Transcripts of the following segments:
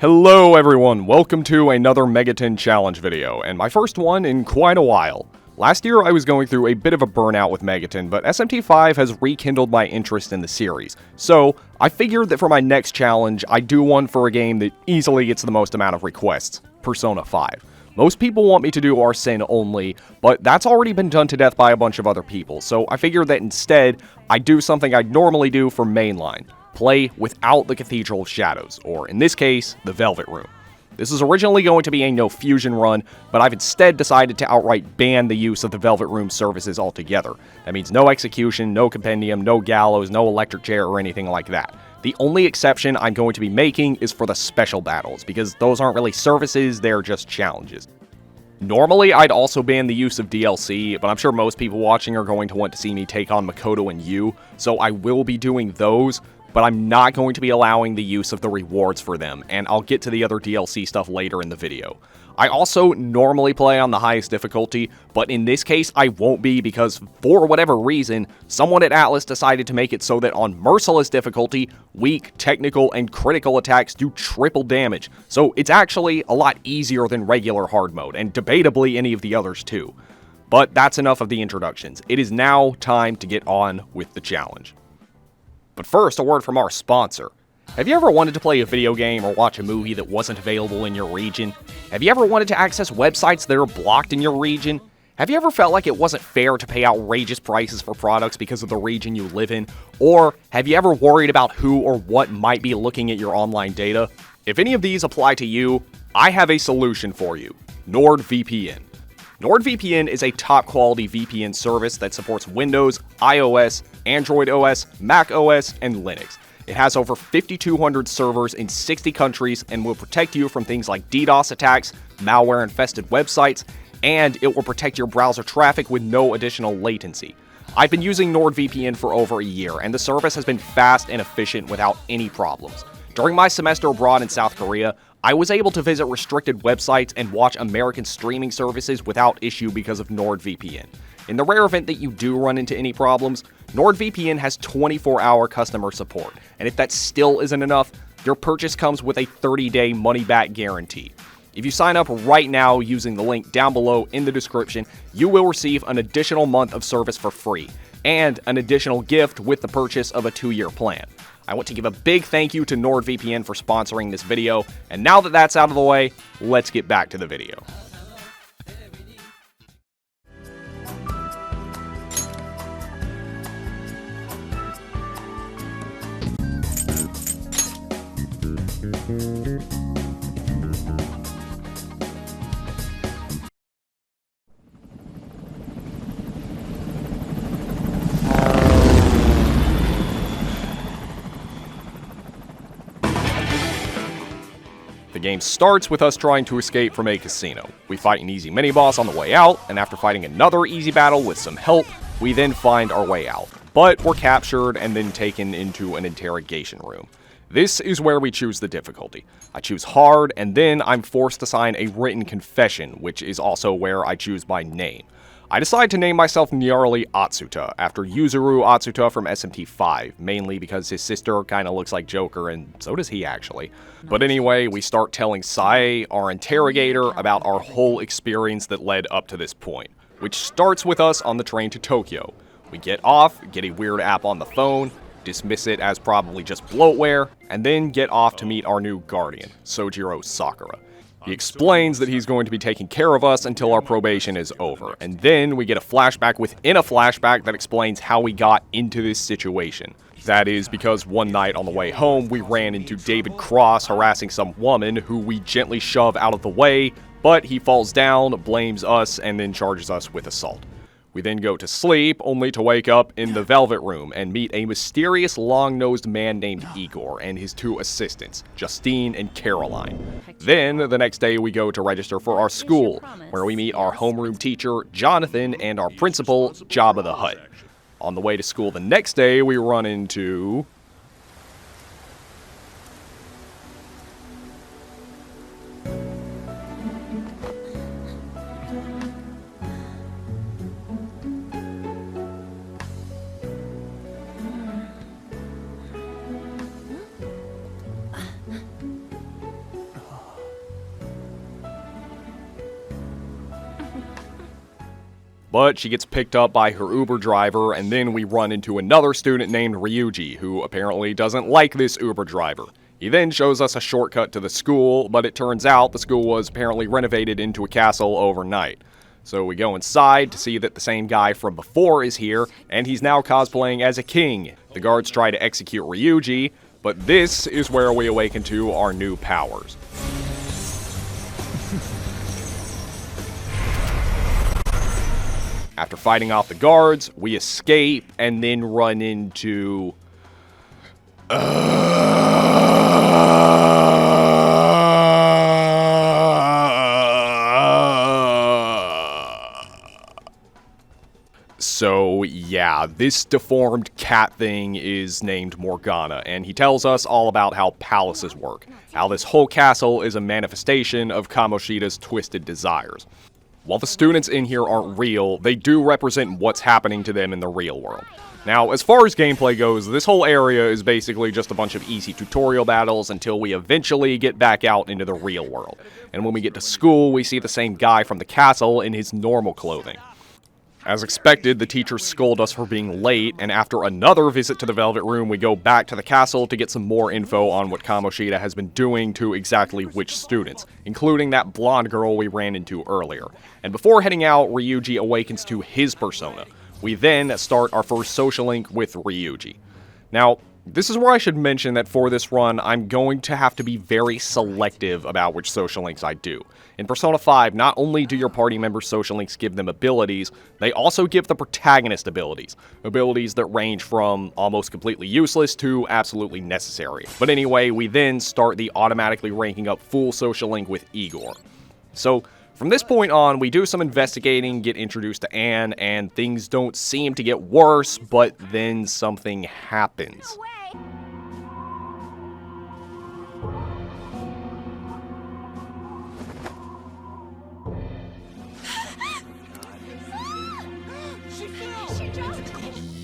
Hello everyone, welcome to another Megaton Challenge video, and my first one in quite a while. Last year I was going through a bit of a burnout with Megaton, but SMT5 has rekindled my interest in the series. So, I figured that for my next challenge, I'd do one for a game that easily gets the most amount of requests, Persona 5. Most people want me to do Arsene-only, but that's already been done to death by a bunch of other people, so I figured that instead, I'd do something I'd normally do for mainline. Play without the Cathedral of Shadows, or in this case, the Velvet Room. This is originally going to be a no fusion run, but I've instead decided to outright ban the use of the Velvet Room services altogether. That means no execution, no compendium, no gallows, no electric chair, or anything like that. The only exception I'm going to be making is for the special battles, because those aren't really services, they're just challenges. Normally, I'd also ban the use of DLC, but I'm sure most people watching are going to want to see me take on Makoto and Yu, so I will be doing those, but I'm not going to be allowing the use of the rewards for them, and I'll get to the other DLC stuff later in the video. I also normally play on the highest difficulty, but in this case I won't be because, for whatever reason, someone at Atlas decided to make it so that on Merciless difficulty, weak, technical, and critical attacks do triple damage, so it's actually a lot easier than regular hard mode, and debatably any of the others too. But that's enough of the introductions. It is now time to get on with the challenge. But first, a word from our sponsor. Have you ever wanted to play a video game or watch a movie that wasn't available in your region? Have you ever wanted to access websites that are blocked in your region? Have you ever felt like it wasn't fair to pay outrageous prices for products because of the region you live in? Or have you ever worried about who or what might be looking at your online data? If any of these apply to you, I have a solution for you: NordVPN. NordVPN is a top-quality VPN service that supports Windows, iOS, Android OS, Mac OS, and Linux. It has over 5,200 servers in 60 countries and will protect you from things like DDoS attacks, malware-infested websites, and it will protect your browser traffic with no additional latency. I've been using NordVPN for over a year, and the service has been fast and efficient without any problems. During my semester abroad in South Korea, I was able to visit restricted websites and watch American streaming services without issue because of NordVPN. In the rare event that you do run into any problems, NordVPN has 24-hour customer support, and if that still isn't enough, your purchase comes with a 30-day money-back guarantee. If you sign up right now using the link down below in the description, you will receive an additional month of service for free, and an additional gift with the purchase of a 2-year plan. I want to give a big thank you to NordVPN for sponsoring this video, and now that that's out of the way, let's get back to the video. The game starts with us trying to escape from a casino. We fight an easy mini-boss on the way out, and after fighting another easy battle with some help, we then find our way out. But we're captured and then taken into an interrogation room. This is where we choose the difficulty. I choose hard, and then I'm forced to sign a written confession, which is also where I choose my name. I decide to name myself Gnarly Atsuta, after Yuzuru Atsuta from SMT5, mainly because his sister kinda looks like Joker, and so does he actually. But anyway, we start telling Sae, our interrogator, about our whole experience that led up to this point, which starts with us on the train to Tokyo. We get off, get a weird app on the phone, dismiss it as probably just bloatware, and then get off to meet our new guardian, Sojiro Sakura. He explains that he's going to be taking care of us until our probation is over, and then we get a flashback within a flashback that explains how we got into this situation. That is because one night on the way home, we ran into David Cross harassing some woman who we gently shove out of the way, but he falls down, blames us, and then charges us with assault. We then go to sleep, only to wake up in the Velvet Room and meet a mysterious long-nosed man named Igor and his 2 assistants, Justine and Caroline. Then, the next day, we go to register for our school, where we meet our homeroom teacher, Jonathan, and our principal, Jabba the Hutt. On the way to school the next day, we run into... but she gets picked up by her Uber driver, and then we run into another student named Ryuji, who apparently doesn't like this Uber driver. He then shows us a shortcut to the school, but it turns out the school was apparently renovated into a castle overnight. So we go inside to see that the same guy from before is here, and he's now cosplaying as a king. The guards try to execute Ryuji, but this is where we awaken to our new powers. After fighting off the guards, we escape and then run into... So, yeah, this deformed cat thing is named Morgana, and he tells us all about how palaces work, how this whole castle is a manifestation of Kamoshida's twisted desires. While the students in here aren't real, they do represent what's happening to them in the real world. Now, as far as gameplay goes, this whole area is basically just a bunch of easy tutorial battles until we eventually get back out into the real world. And when we get to school, we see the same guy from the castle in his normal clothing. As expected, the teachers scold us for being late, and after another visit to the Velvet Room, we go back to the castle to get some more info on what Kamoshida has been doing to exactly which students, including that blonde girl we ran into earlier. And before heading out, Ryuji awakens to his persona. We then start our first social link with Ryuji. Now, this is where I should mention that for this run, I'm going to have to be very selective about which social links I do. In Persona 5, not only do your party members' social links give them abilities, they also give the protagonist abilities. Abilities that range from almost completely useless to absolutely necessary. But anyway, we then start the automatically ranking up full social link with Igor. So, from this point on, we do some investigating, get introduced to Anne, and things don't seem to get worse, but then something happens.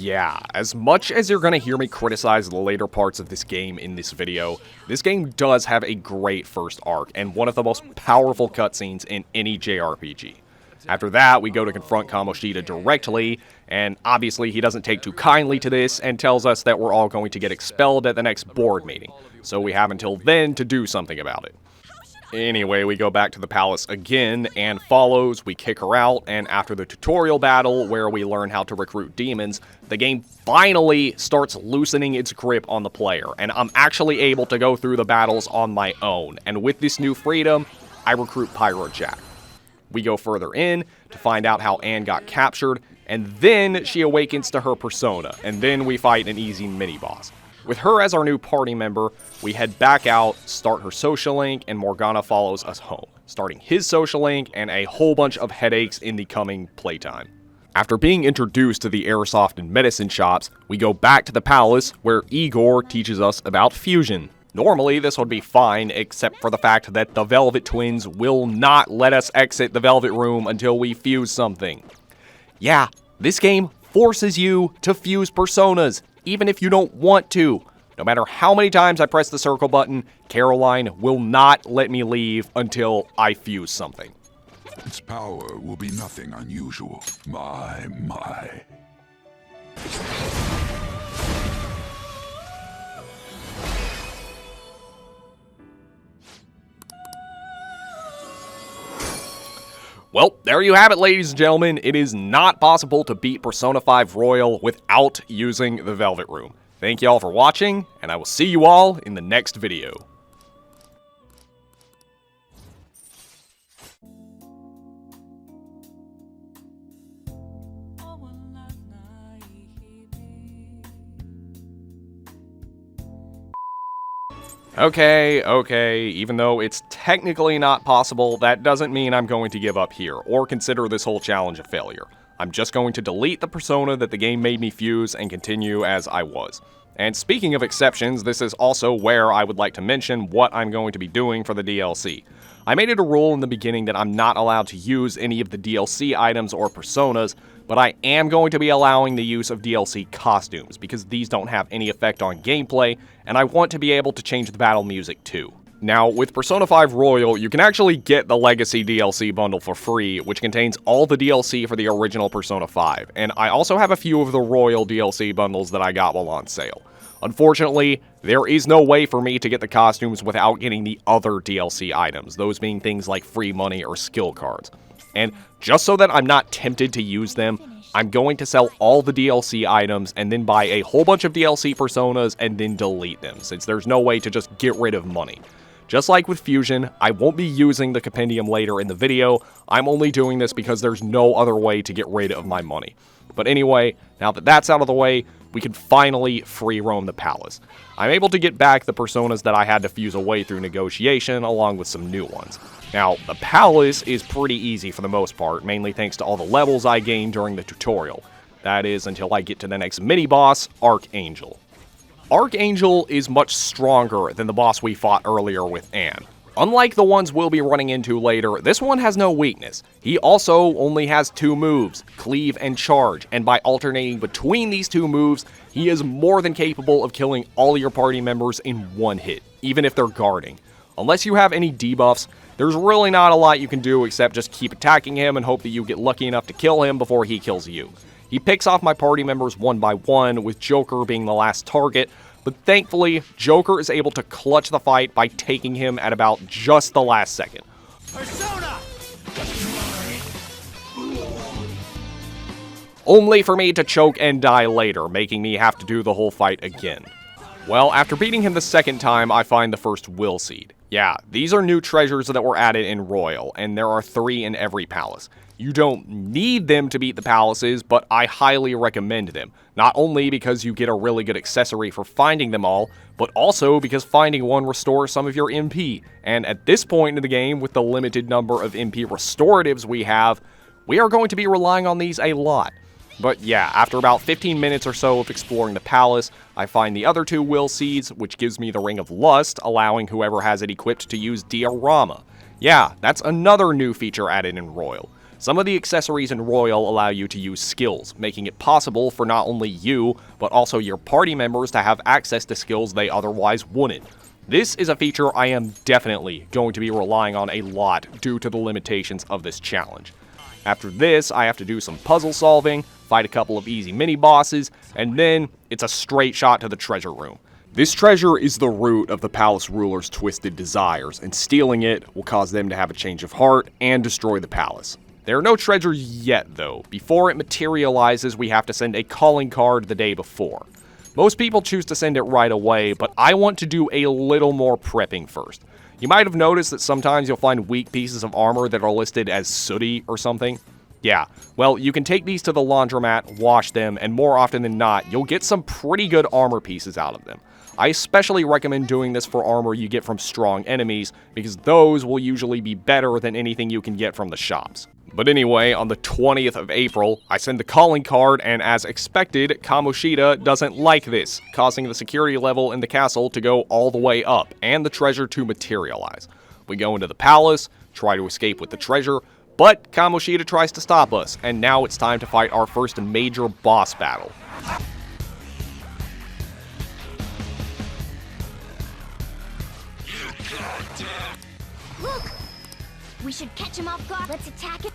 Yeah, as much as you're gonna hear me criticize the later parts of this game in this video, this game does have a great first arc, and one of the most powerful cutscenes in any JRPG. After that, we go to confront Kamoshida directly, and obviously he doesn't take too kindly to this, and tells us that we're all going to get expelled at the next board meeting, so we have until then to do something about it. Anyway, we go back to the palace again, Anne follows, we kick her out, and after the tutorial battle, where we learn how to recruit demons, the game finally starts loosening its grip on the player, and I'm actually able to go through the battles on my own, and with this new freedom, I recruit Pyro Jack. We go further in to find out how Anne got captured, and then she awakens to her persona, and then we fight an easy mini-boss. With her as our new party member, we head back out, start her social link, and Morgana follows us home, starting his social link and a whole bunch of headaches in the coming playtime. After being introduced to the airsoft and medicine shops, we go back to the palace where Igor teaches us about fusion. Normally, this would be fine, except for the fact that the Velvet Twins will not let us exit the Velvet Room until we fuse something. Yeah, this game forces you to fuse personas, even if you don't want to. No matter how many times I press the circle button, Caroline will not let me leave until I fuse something. Its power will be nothing unusual. My. Well, there you have it, ladies and gentlemen. It is not possible to beat Persona 5 Royal without using the Velvet Room. Thank you all for watching, and I will see you all in the next video. Okay, even though it's technically not possible, that doesn't mean I'm going to give up here, or consider this whole challenge a failure. I'm just going to delete the persona that the game made me fuse and continue as I was. And speaking of exceptions, this is also where I would like to mention what I'm going to be doing for the DLC. I made it a rule in the beginning that I'm not allowed to use any of the DLC items or personas, but I am going to be allowing the use of DLC costumes, because these don't have any effect on gameplay, and I want to be able to change the battle music too. Now, with Persona 5 Royal, you can actually get the Legacy DLC bundle for free, which contains all the DLC for the original Persona 5, and I also have a few of the Royal DLC bundles that I got while on sale. Unfortunately, there is no way for me to get the costumes without getting the other DLC items, those being things like free money or skill cards. And just so that I'm not tempted to use them, I'm going to sell all the DLC items and then buy a whole bunch of DLC Personas and then delete them, since there's no way to just get rid of money. Just like with Fusion, I won't be using the compendium later in the video. I'm only doing this because there's no other way to get rid of my money. But anyway, now that that's out of the way, we can finally free roam the palace. I'm able to get back the personas that I had to fuse away through negotiation, along with some new ones. Now, the palace is pretty easy for the most part, mainly thanks to all the levels I gained during the tutorial. That is, until I get to the next mini-boss, Archangel. Archangel is much stronger than the boss we fought earlier with Anne. Unlike the ones we'll be running into later, this one has no weakness. He also only has 2 moves, Cleave and Charge, and by alternating between these 2 moves, he is more than capable of killing all your party members in one hit, even if they're guarding. Unless you have any debuffs, there's really not a lot you can do except just keep attacking him and hope that you get lucky enough to kill him before he kills you. He picks off my party members one by one, with Joker being the last target, but thankfully, Joker is able to clutch the fight by taking him at about just the last second. Persona! Only for me to choke and die later, making me have to do the whole fight again. Well, after beating him the second time, I find the first Will Seed. Yeah, these are new treasures that were added in Royal, and there are 3 in every palace. You don't need them to beat the palaces, but I highly recommend them. Not only because you get a really good accessory for finding them all, but also because finding one restores some of your MP. And at this point in the game, with the limited number of MP restoratives we have, we are going to be relying on these a lot. But yeah, after about 15 minutes or so of exploring the palace, I find the other 2 Will Seeds, which gives me the Ring of Lust, allowing whoever has it equipped to use Diorama. Yeah, that's another new feature added in Royal. Some of the accessories in Royal allow you to use skills, making it possible for not only you, but also your party members to have access to skills they otherwise wouldn't. This is a feature I am definitely going to be relying on a lot due to the limitations of this challenge. After this, I have to do some puzzle solving, fight a couple of easy mini-bosses, and then it's a straight shot to the treasure room. This treasure is the root of the palace ruler's twisted desires, and stealing it will cause them to have a change of heart and destroy the palace. There are no treasures yet, though. Before it materializes, we have to send a calling card the day before. Most people choose to send it right away, but I want to do a little more prepping first. You might have noticed that sometimes you'll find weak pieces of armor that are listed as sooty or something. Yeah, well, you can take these to the laundromat, wash them, and more often than not, you'll get some pretty good armor pieces out of them. I especially recommend doing this for armor you get from strong enemies, because those will usually be better than anything you can get from the shops. But anyway, on the 20th of April, I send the calling card, and as expected, Kamoshida doesn't like this, causing the security level in the castle to go all the way up, and the treasure to materialize. We go into the palace, try to escape with the treasure, but Kamoshida tries to stop us, and now it's time to fight our first major boss battle. Look! We should catch him off guard. Let's attack it.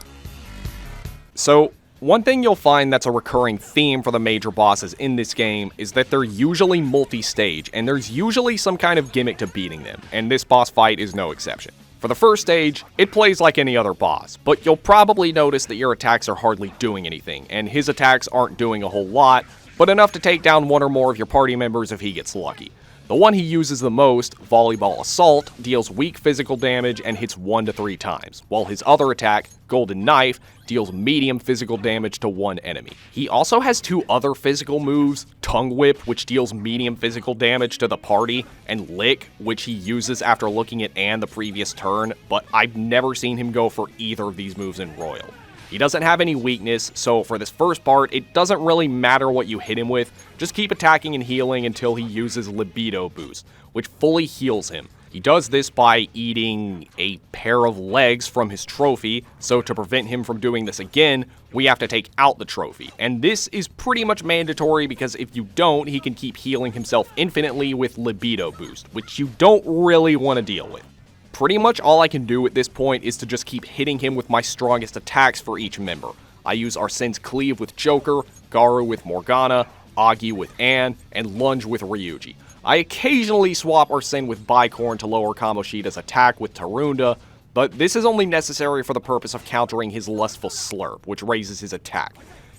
So, one thing you'll find that's a recurring theme for the major bosses in this game is that they're usually multi-stage, and there's usually some kind of gimmick to beating them, and this boss fight is no exception. For the first stage, it plays like any other boss, but you'll probably notice that your attacks are hardly doing anything, and his attacks aren't doing a whole lot, but enough to take down one or more of your party members if he gets lucky. The one he uses the most, Volleyball Assault, deals weak physical damage and hits 1 to 3 times, while his other attack, Golden Knife, deals medium physical damage to one enemy. He also has 2 other physical moves, Tongue Whip, which deals medium physical damage to the party, and Lick, which he uses after looking at Anne the previous turn, but I've never seen him go for either of these moves in Royal. He doesn't have any weakness, so for this first part, it doesn't really matter what you hit him with, just keep attacking and healing until he uses Libido Boost, which fully heals him. He does this by eating a pair of legs from his trophy, so to prevent him from doing this again, we have to take out the trophy. And this is pretty much mandatory because if you don't, he can keep healing himself infinitely with libido boost, which you don't really want to deal with. Pretty much all I can do at this point is to just keep hitting him with my strongest attacks for each member. I use Arsene's Cleave with Joker, Garu with Morgana, Ogi with Anne, and Lunge with Ryuji. I occasionally swap Arsene with Bicorn to lower Kamoshida's attack with Tarunda, but this is only necessary for the purpose of countering his Lustful Slurp, which raises his attack.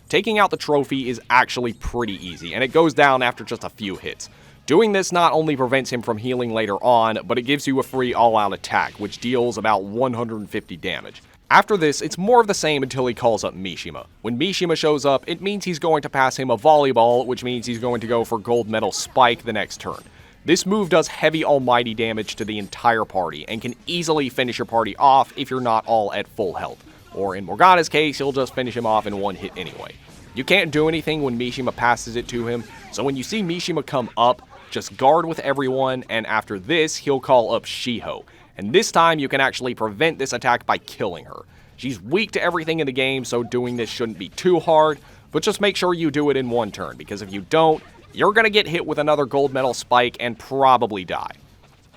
Taking out the trophy is actually pretty easy, and it goes down after just a few hits. Doing this not only prevents him from healing later on, but it gives you a free all-out attack, which deals about 150 damage. After this, it's more of the same until he calls up Mishima. When Mishima shows up, it means he's going to pass him a volleyball, which means he's going to go for Gold Medal Spike the next turn. This move does heavy almighty damage to the entire party, and can easily finish your party off if you're not all at full health. Or in Morgana's case, he'll just finish him off in one hit anyway. You can't do anything when Mishima passes it to him, so when you see Mishima come up, just guard with everyone, and after this, he'll call up Shiho. And this time, you can actually prevent this attack by killing her. She's weak to everything in the game, so doing this shouldn't be too hard, but just make sure you do it in one turn, because if you don't, you're going to get hit with another Gold Medal Spike and probably die.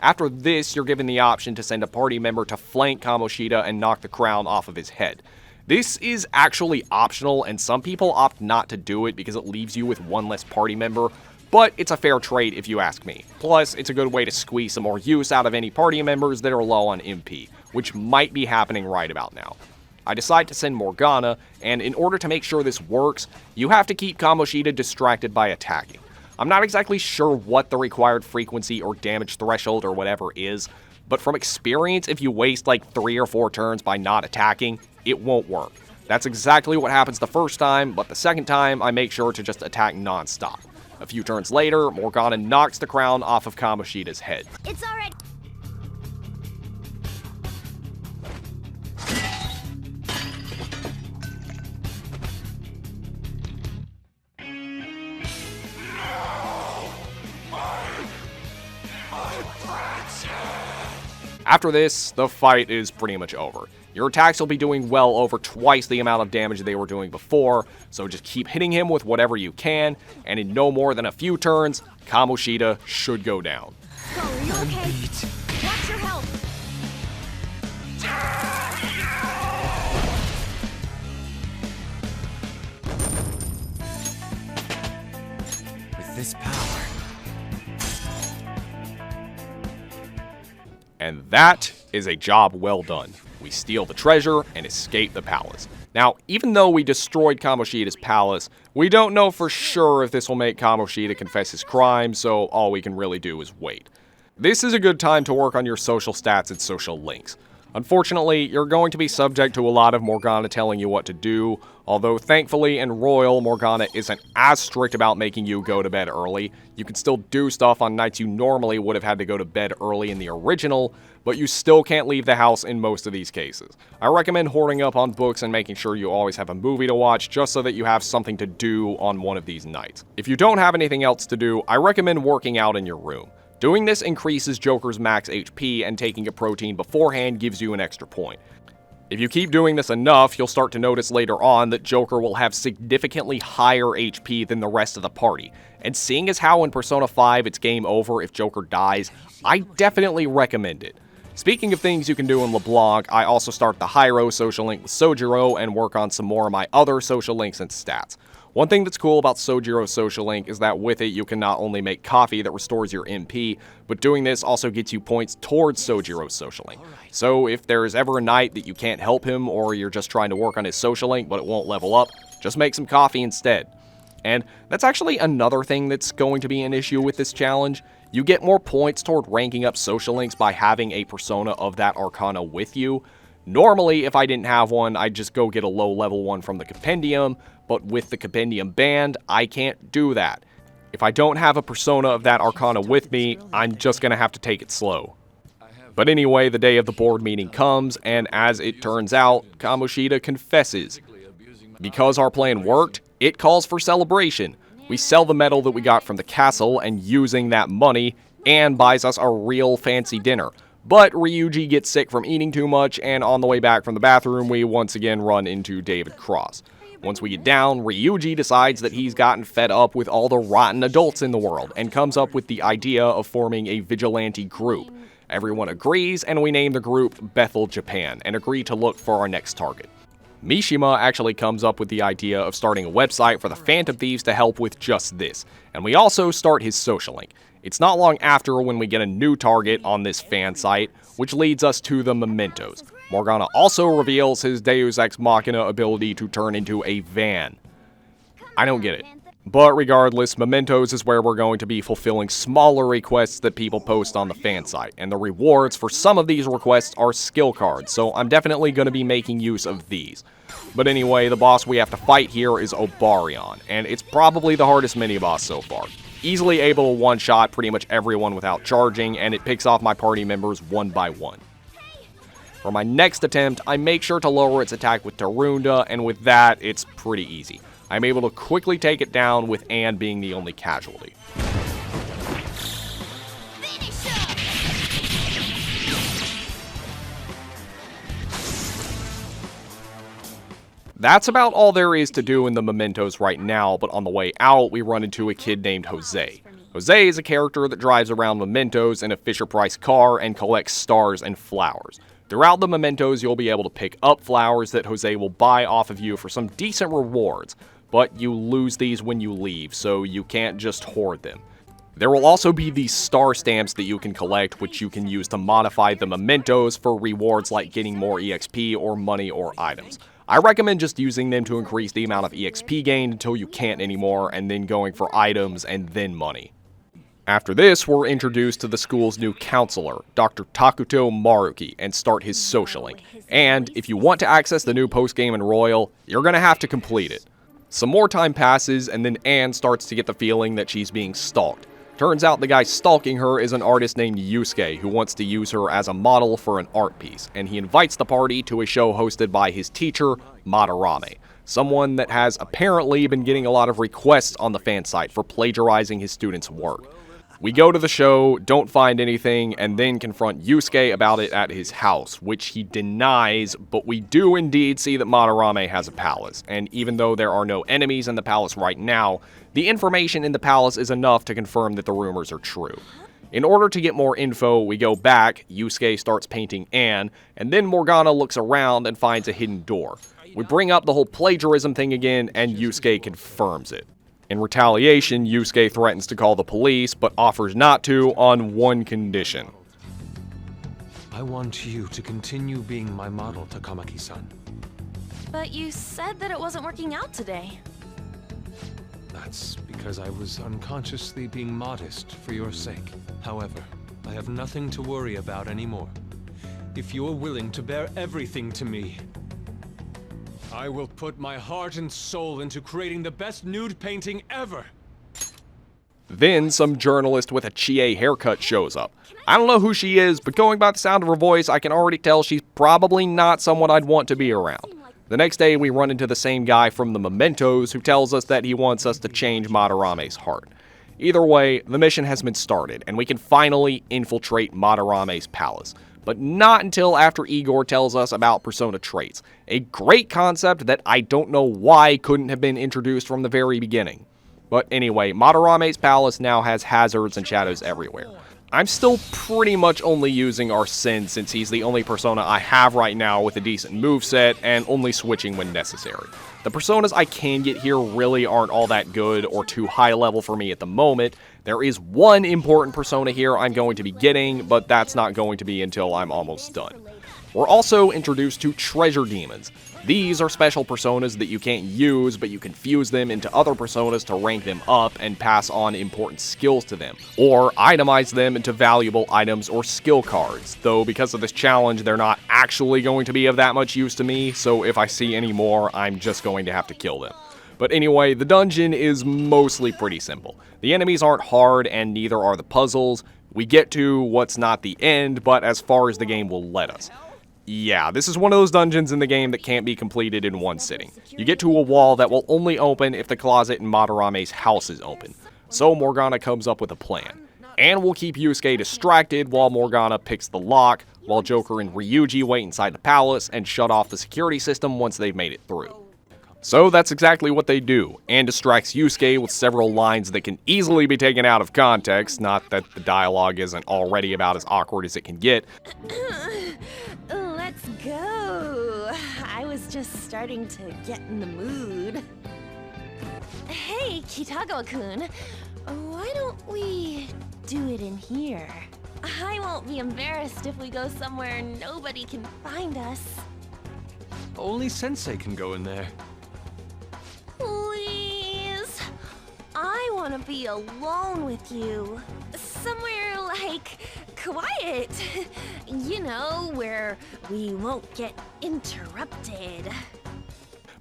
After this, you're given the option to send a party member to flank Kamoshida and knock the crown off of his head. This is actually optional, and some people opt not to do it because it leaves you with one less party member, but it's a fair trade if you ask me. Plus, it's a good way to squeeze some more use out of any party members that are low on MP, which might be happening right about now. I decide to send Morgana, and in order to make sure this works, you have to keep Kamoshida distracted by attacking. I'm not exactly sure what the required frequency or damage threshold or whatever is, but from experience, if you waste like 3 or 4 turns by not attacking, it won't work. That's exactly what happens the first time, but the second time, I make sure to just attack non-stop. A few turns later, Morgana knocks the crown off of Kamoshida's head. It's alright. After this, the fight is pretty much over. Your attacks will be doing well over twice the amount of damage they were doing before, so just keep hitting him with whatever you can, and in no more than a few turns, Kamoshida should go down. Go, are you okay? Watch your health. With this power. And that is a job well done. We steal the treasure and escape the palace. Now, even though we destroyed Kamoshida's palace, we don't know for sure if this will make Kamoshida confess his crime, so all we can really do is wait. This is a good time to work on your social stats and social links. Unfortunately, you're going to be subject to a lot of Morgana telling you what to do, although thankfully in Royal, Morgana isn't as strict about making you go to bed early. You can still do stuff on nights you normally would have had to go to bed early in the original, but you still can't leave the house in most of these cases. I recommend hoarding up on books and making sure you always have a movie to watch just so that you have something to do on one of these nights. If you don't have anything else to do, I recommend working out in your room. Doing this increases Joker's max HP, and taking a protein beforehand gives you an extra point. If you keep doing this enough, you'll start to notice later on that Joker will have significantly higher HP than the rest of the party, and seeing as how in Persona 5 it's game over if Joker dies, I definitely recommend it. Speaking of things you can do in LeBlanc, I also start the Hyro social link with Sojiro and work on some more of my other social links and stats. One thing that's cool about Sojiro's social link is that with it you can not only make coffee that restores your MP, but doing this also gets you points towards Sojiro's social link. So if there's ever a night that you can't help him, or you're just trying to work on his social link but it won't level up, just make some coffee instead. And that's actually another thing that's going to be an issue with this challenge. You get more points toward ranking up social links by having a persona of that arcana with you. Normally, if I didn't have one, I'd just go get a low-level one from the compendium, but with the compendium banned, I can't do that. If I don't have a persona of that arcana with me, I'm just gonna have to take it slow. But anyway, the day of the board meeting comes, and as it turns out, Kamoshida confesses. Because our plan worked, it calls for celebration. We sell the medal that we got from the castle, and using that money, and buys us a real fancy dinner. But Ryuji gets sick from eating too much, and on the way back from the bathroom, we once again run into David Cross. Once we get down, Ryuji decides that he's gotten fed up with all the rotten adults in the world, and comes up with the idea of forming a vigilante group. Everyone agrees, and we name the group Bethel Japan, and agree to look for our next target. Mishima actually comes up with the idea of starting a website for the Phantom Thieves to help with just this, and we also start his social link. It's not long after when we get a new target on this fan site, which leads us to the Mementos. Morgana also reveals his Deus Ex Machina ability to turn into a van. I don't get it. But regardless, Mementos is where we're going to be fulfilling smaller requests that people post on the fan site, and the rewards for some of these requests are skill cards, so I'm definitely going to be making use of these. But anyway, the boss we have to fight here is Obarion, and it's probably the hardest mini-boss so far. Easily able to one-shot pretty much everyone without charging, and it picks off my party members one by one. For my next attempt, I make sure to lower its attack with Tarunda, and with that, it's pretty easy. I'm able to quickly take it down with Anne being the only casualty. That's about all there is to do in the Mementos right now, but on the way out, we run into a kid named Jose. Jose is a character that drives around Mementos in a Fisher-Price car and collects stars and flowers. Throughout the Mementos, you'll be able to pick up flowers that Jose will buy off of you for some decent rewards, but you lose these when you leave, so you can't just hoard them. There will also be these star stamps that you can collect, which you can use to modify the Mementos for rewards like getting more EXP or money or items. I recommend just using them to increase the amount of EXP gained until you can't anymore, and then going for items and then money. After this, we're introduced to the school's new counselor, Dr. Takuto Maruki, and start his social link. And if you want to access the new post-game in Royal, you're gonna have to complete it. Some more time passes, and then Anne starts to get the feeling that she's being stalked. Turns out the guy stalking her is an artist named Yusuke, who wants to use her as a model for an art piece, and he invites the party to a show hosted by his teacher, Madarame, someone that has apparently been getting a lot of requests on the fan site for plagiarizing his students' work. We go to the show, don't find anything, and then confront Yusuke about it at his house, which he denies, but we do indeed see that Madarame has a palace, and even though there are no enemies in the palace right now, the information in the palace is enough to confirm that the rumors are true. In order to get more info, we go back, Yusuke starts painting Anne, and then Morgana looks around and finds a hidden door. We bring up the whole plagiarism thing again, and Yusuke confirms it. In retaliation, Yusuke threatens to call the police, but offers not to on one condition. I want you to continue being my model, Takamaki-san. But you said that it wasn't working out today. That's because I was unconsciously being modest for your sake. However, I have nothing to worry about anymore. If you're willing to bear everything to me, I will put my heart and soul into creating the best nude painting ever! Then some journalist with a Chie haircut shows up. I don't know who she is, but going by the sound of her voice, I can already tell she's probably not someone I'd want to be around. The next day, we run into the same guy from the Mementos who tells us that he wants us to change Madarame's heart. Either way, the mission has been started, and we can finally infiltrate Madarame's palace. But not until after Igor tells us about persona traits, a great concept that I don't know why couldn't have been introduced from the very beginning. But anyway, Madarame's palace now has hazards and shadows everywhere. I'm still pretty much only using Arsene since he's the only persona I have right now with a decent moveset and only switching when necessary. The personas I can get here really aren't all that good or too high level for me at the moment. There is one important persona here I'm going to be getting, but that's not going to be until I'm almost done. We're also introduced to treasure demons. These are special personas that you can't use, but you can fuse them into other personas to rank them up and pass on important skills to them, or itemize them into valuable items or skill cards, though because of this challenge they're not actually going to be of that much use to me, so if I see any more, I'm just going to have to kill them. But anyway, the dungeon is mostly pretty simple. The enemies aren't hard, and neither are the puzzles. We get to what's not the end, but as far as the game will let us. Yeah, this is one of those dungeons in the game that can't be completed in one sitting. You get to a wall that will only open if the closet in Madarame's house is open. So Morgana comes up with a plan. and we'll keep Yusuke distracted while Morgana picks the lock, while Joker and Ryuji wait inside the palace and shut off the security system once they've made it through. So that's exactly what they do, and distracts Yusuke with several lines that can easily be taken out of context, not that the dialogue isn't already about as awkward as it can get. Let's go. I was just starting to get in the mood. Hey, Kitagawa-kun. Why don't we do it in here? I won't be embarrassed if we go somewhere nobody can find us. Only Sensei can go in there. Please. I want to be alone with you. Somewhere like quiet. You know, where we won't get interrupted.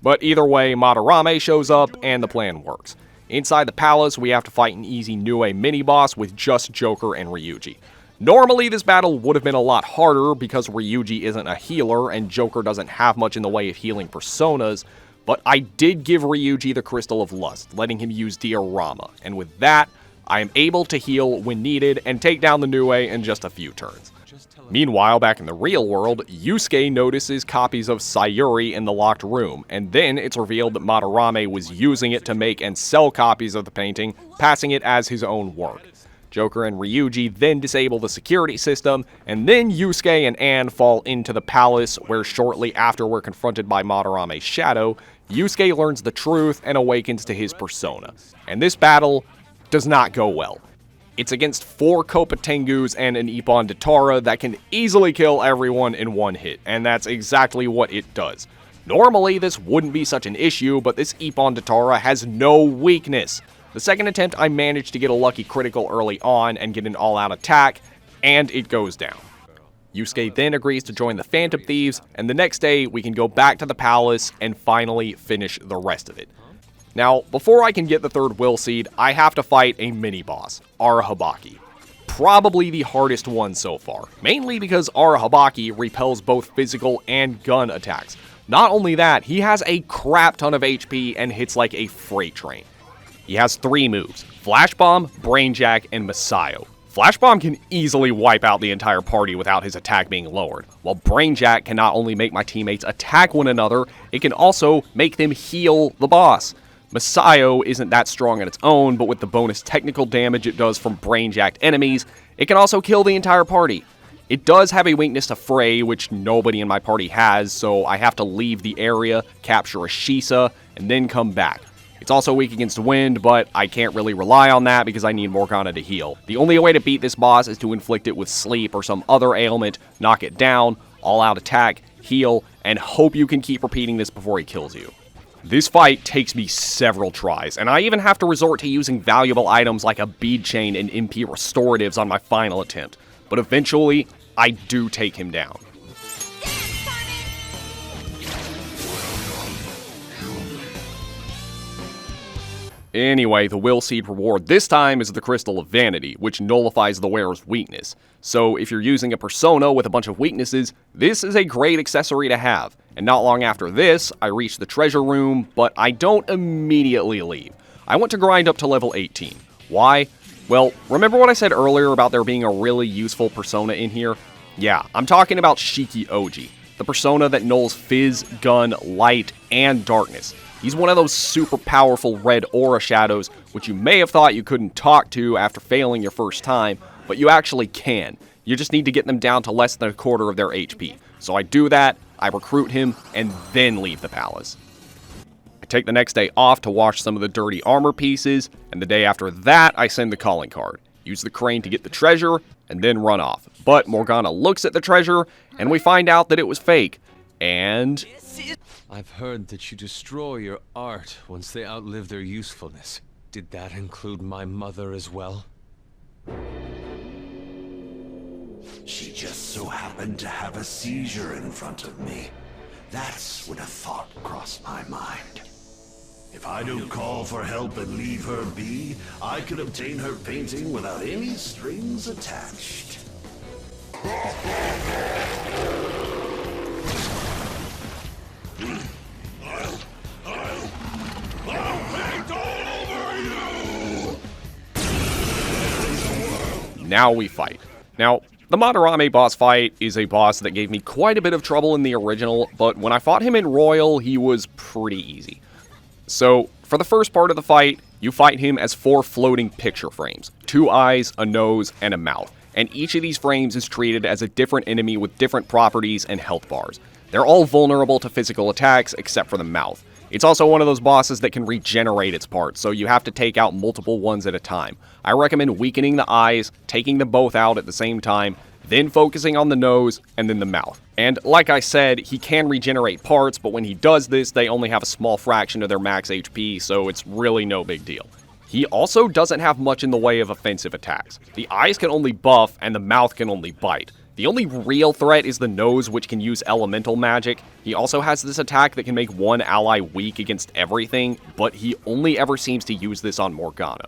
But either way, Madarame shows up and the plan works. Inside the palace, we have to fight an easy Nue mini-boss with just Joker and Ryuji. Normally, this battle would have been a lot harder because Ryuji isn't a healer and Joker doesn't have much in the way of healing personas, but I did give Ryuji the Crystal of Lust, letting him use Diorama, and with that, I am able to heal when needed and take down the Nue in just a few turns. Meanwhile, back in the real world, Yusuke notices copies of Sayuri in the locked room, and then it's revealed that Madarame was using it to make and sell copies of the painting, passing it as his own work. Joker and Ryuji then disable the security system, and then Yusuke and Anne fall into the palace, where shortly after we're confronted by Madarame's shadow, Yusuke learns the truth and awakens to his persona. And this battle does not go well. It's against 4 Kopa Tengus and an Ippon Datara that can easily kill everyone in one hit, and that's exactly what it does. Normally, this wouldn't be such an issue, but this Ippon Datara has no weakness. The second attempt, I managed to get a lucky critical early on and get an all-out attack, and it goes down. Yusuke then agrees to join the Phantom Thieves, and the next day, we can go back to the palace and finally finish the rest of it. Now, before I can get the 3rd will seed, I have to fight a mini-boss, Arahabaki. Probably the hardest one so far, mainly because Arahabaki repels both physical and gun attacks. Not only that, he has a crap ton of HP and hits like a freight train. He has 3 moves, Flash Bomb, Brain Jack, and Masayo. Flash Bomb can easily wipe out the entire party without his attack being lowered, while Brain Jack can not only make my teammates attack one another, it can also make them heal the boss. Masayo isn't that strong on its own, but with the bonus technical damage it does from brain-jacked enemies, it can also kill the entire party. It does have a weakness to Fray, which nobody in my party has, so I have to leave the area, capture a Shisa, and then come back. It's also weak against wind, but I can't really rely on that because I need Morgana to heal. The only way to beat this boss is to inflict it with sleep or some other ailment, knock it down, all-out attack, heal, and hope you can keep repeating this before he kills you. This fight takes me several tries, and I even have to resort to using valuable items like a bead chain and MP restoratives on my final attempt. But eventually, I do take him down. Anyway, the Will Seed reward this time is the Crystal of Vanity, which nullifies the wearer's weakness. So if you're using a persona with a bunch of weaknesses, this is a great accessory to have. And not long after this, I reach the treasure room, but I don't immediately leave. I want to grind up to level 18. Why? Well, remember what I said earlier about there being a really useful persona in here? Yeah, I'm talking about Shiki-Ouji, the persona that nulls Fizz, Gun, Light, and Darkness. He's one of those super powerful red aura shadows, which you may have thought you couldn't talk to after failing your first time, but you actually can. You just need to get them down to less than a quarter of their HP. So I do that, I recruit him, and then leave the palace. I take the next day off to wash some of the dirty armor pieces, and the day after that, I send the calling card. Use the crane to get the treasure, and then run off. But Morgana looks at the treasure, and we find out that it was fake. And I've heard that you destroy your art once they outlive their usefulness. Did that include my mother as well? She just so happened to have a seizure in front of me. That's when a thought crossed my mind. If I don't call for help and leave her be, I could obtain her painting without any strings attached. I'll paint all over you! now we fight. Now, the Madarame boss fight is a boss that gave me quite a bit of trouble in the original, but when I fought him in Royal, he was pretty easy. So, for the first part of the fight, you fight him as 4 floating picture frames, 2 eyes, a nose, and a mouth, and each of these frames is treated as a different enemy with different properties and health bars. They're all vulnerable to physical attacks except for the mouth. It's also one of those bosses that can regenerate its parts, so you have to take out multiple ones at a time. I recommend weakening the eyes, taking them both out at the same time, then focusing on the nose, and then the mouth. And like I said, he can regenerate parts, but when he does this, they only have a small fraction of their max HP, so it's really no big deal. He also doesn't have much in the way of offensive attacks. The eyes can only buff, and the mouth can only bite. The only real threat is the nose, which can use elemental magic. He also has this attack that can make one ally weak against everything, but he only ever seems to use this on Morgana.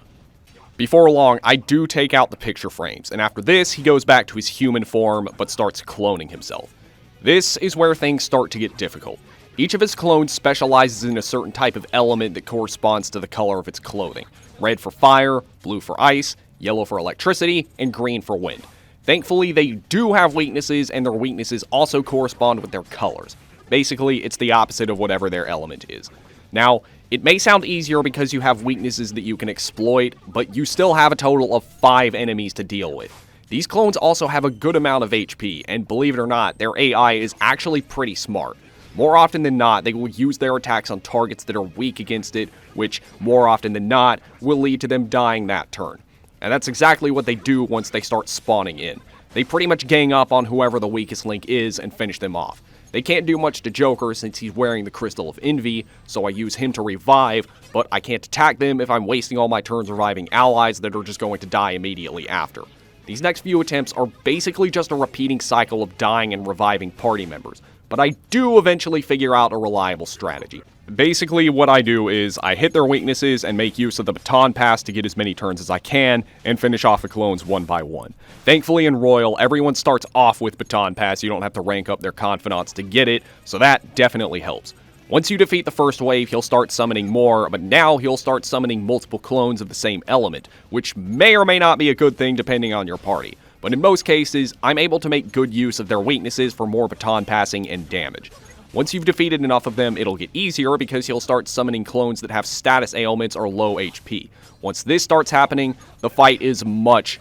Before long, I do take out the picture frames, and after this, he goes back to his human form, but starts cloning himself. This is where things start to get difficult. Each of his clones specializes in a certain type of element that corresponds to the color of its clothing. Red for fire, blue for ice, yellow for electricity, and green for wind. Thankfully, they do have weaknesses, and their weaknesses also correspond with their colors. Basically, it's the opposite of whatever their element is. Now, it may sound easier because you have weaknesses that you can exploit, but you still have a total of 5 enemies to deal with. These clones also have a good amount of HP, and believe it or not, their AI is actually pretty smart. More often than not, they will use their attacks on targets that are weak against it, which, more often than not, will lead to them dying that turn. And that's exactly what they do once they start spawning in. They pretty much gang up on whoever the weakest link is and finish them off. They can't do much to Joker since he's wearing the Crystal of Envy, so I use him to revive, but I can't attack them if I'm wasting all my turns reviving allies that are just going to die immediately after. These next few attempts are basically just a repeating cycle of dying and reviving party members, but I do eventually figure out a reliable strategy. Basically, what I do is I hit their weaknesses and make use of the baton pass to get as many turns as I can and finish off the clones one by one. Thankfully in Royal, everyone starts off with baton pass. You don't have to rank up their confidants to get it, so that definitely helps. Once you defeat the first wave, he'll start summoning more, but now he'll start summoning multiple clones of the same element, which may or may not be a good thing depending on your party. But in most cases, I'm able to make good use of their weaknesses for more baton passing and damage. Once you've defeated enough of them, it'll get easier because he'll start summoning clones that have status ailments or low HP. Once this starts happening, the fight is much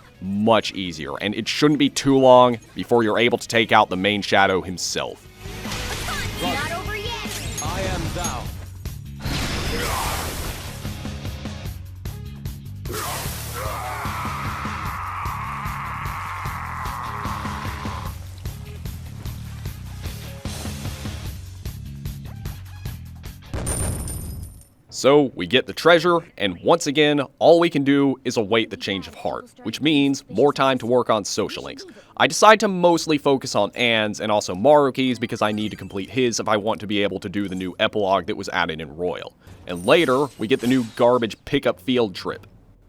easier, and it shouldn't be too long before you're able to take out the main shadow himself. Not over yet. I am thou. So, we get the treasure, and once again, all we can do is await the change of heart, which means more time to work on social links. I decide to mostly focus on Anne's and also Maruki's because I need to complete his if I want to be able to do the new epilogue that was added in Royal. And later, we get the new garbage pickup field trip,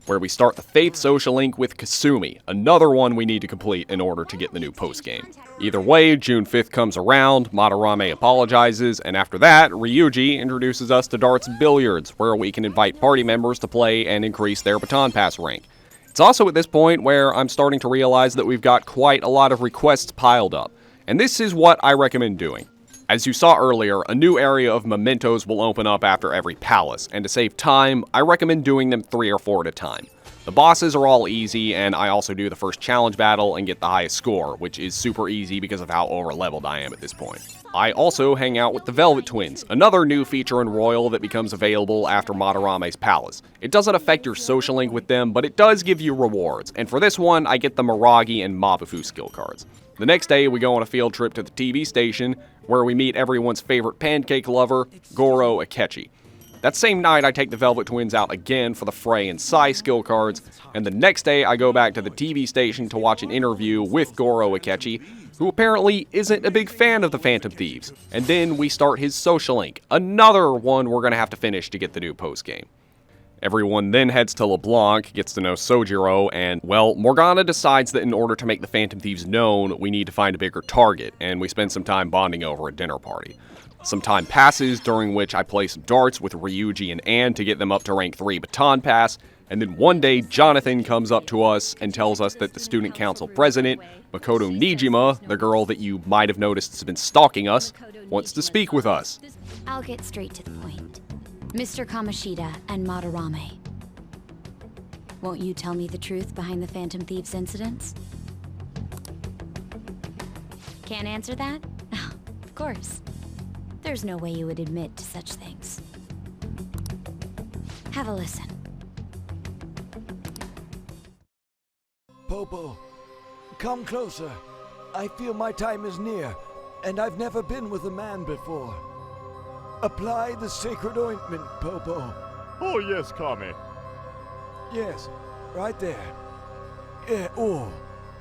where we start the Faith social link with Kasumi, another one we need to complete in order to get the new post-game. Either way, June 5th comes around, Madarame apologizes, and after that, Ryuji introduces us to Darts Billiards, where we can invite party members to play and increase their baton pass rank. It's also at this point where I'm starting to realize that we've got quite a lot of requests piled up, and this is what I recommend doing. As you saw earlier, a new area of Mementos will open up after every palace, and to save time, I recommend doing them 3 or 4 at a time. The bosses are all easy, and I also do the first challenge battle and get the highest score, which is super easy because of how over-leveled I am at this point. I also hang out with the Velvet Twins, another new feature in Royal that becomes available after Madarame's palace. It doesn't affect your social link with them, but it does give you rewards, and for this one, I get the Miragi and Mabufu skill cards. The next day, we go on a field trip to the TV station, where we meet everyone's favorite pancake lover, Goro Akechi. That same night, I take the Velvet Twins out again for the Frey and Sai skill cards, and the next day I go back to the TV station to watch an interview with Goro Akechi, who apparently isn't a big fan of the Phantom Thieves. And then we start his social link, another one we're going to have to finish to get the new post-game. Everyone then heads to LeBlanc, gets to know Sojiro, and, well, Morgana decides that in order to make the Phantom Thieves known, we need to find a bigger target, and we spend some time bonding over a dinner party. Some time passes, during which I play some darts with Ryuji and Anne to get them up to rank 3 baton pass, And then one day, Jonathan comes up to us and tells us that the student council president, Makoto Nijima, the girl that you might have noticed has been stalking us, wants to speak with us. I'll get straight to the point. Mr. Kamoshida and Madarame. Won't you tell me the truth behind the Phantom Thieves incidents? Can't answer that? Of course. There's no way you would admit to such things. Have a listen. Popo, come closer. I feel my time is near, and I've never been with a man before. Apply the sacred ointment, Popo. Oh yes, Kame. Yes, right there. Yeah, oh,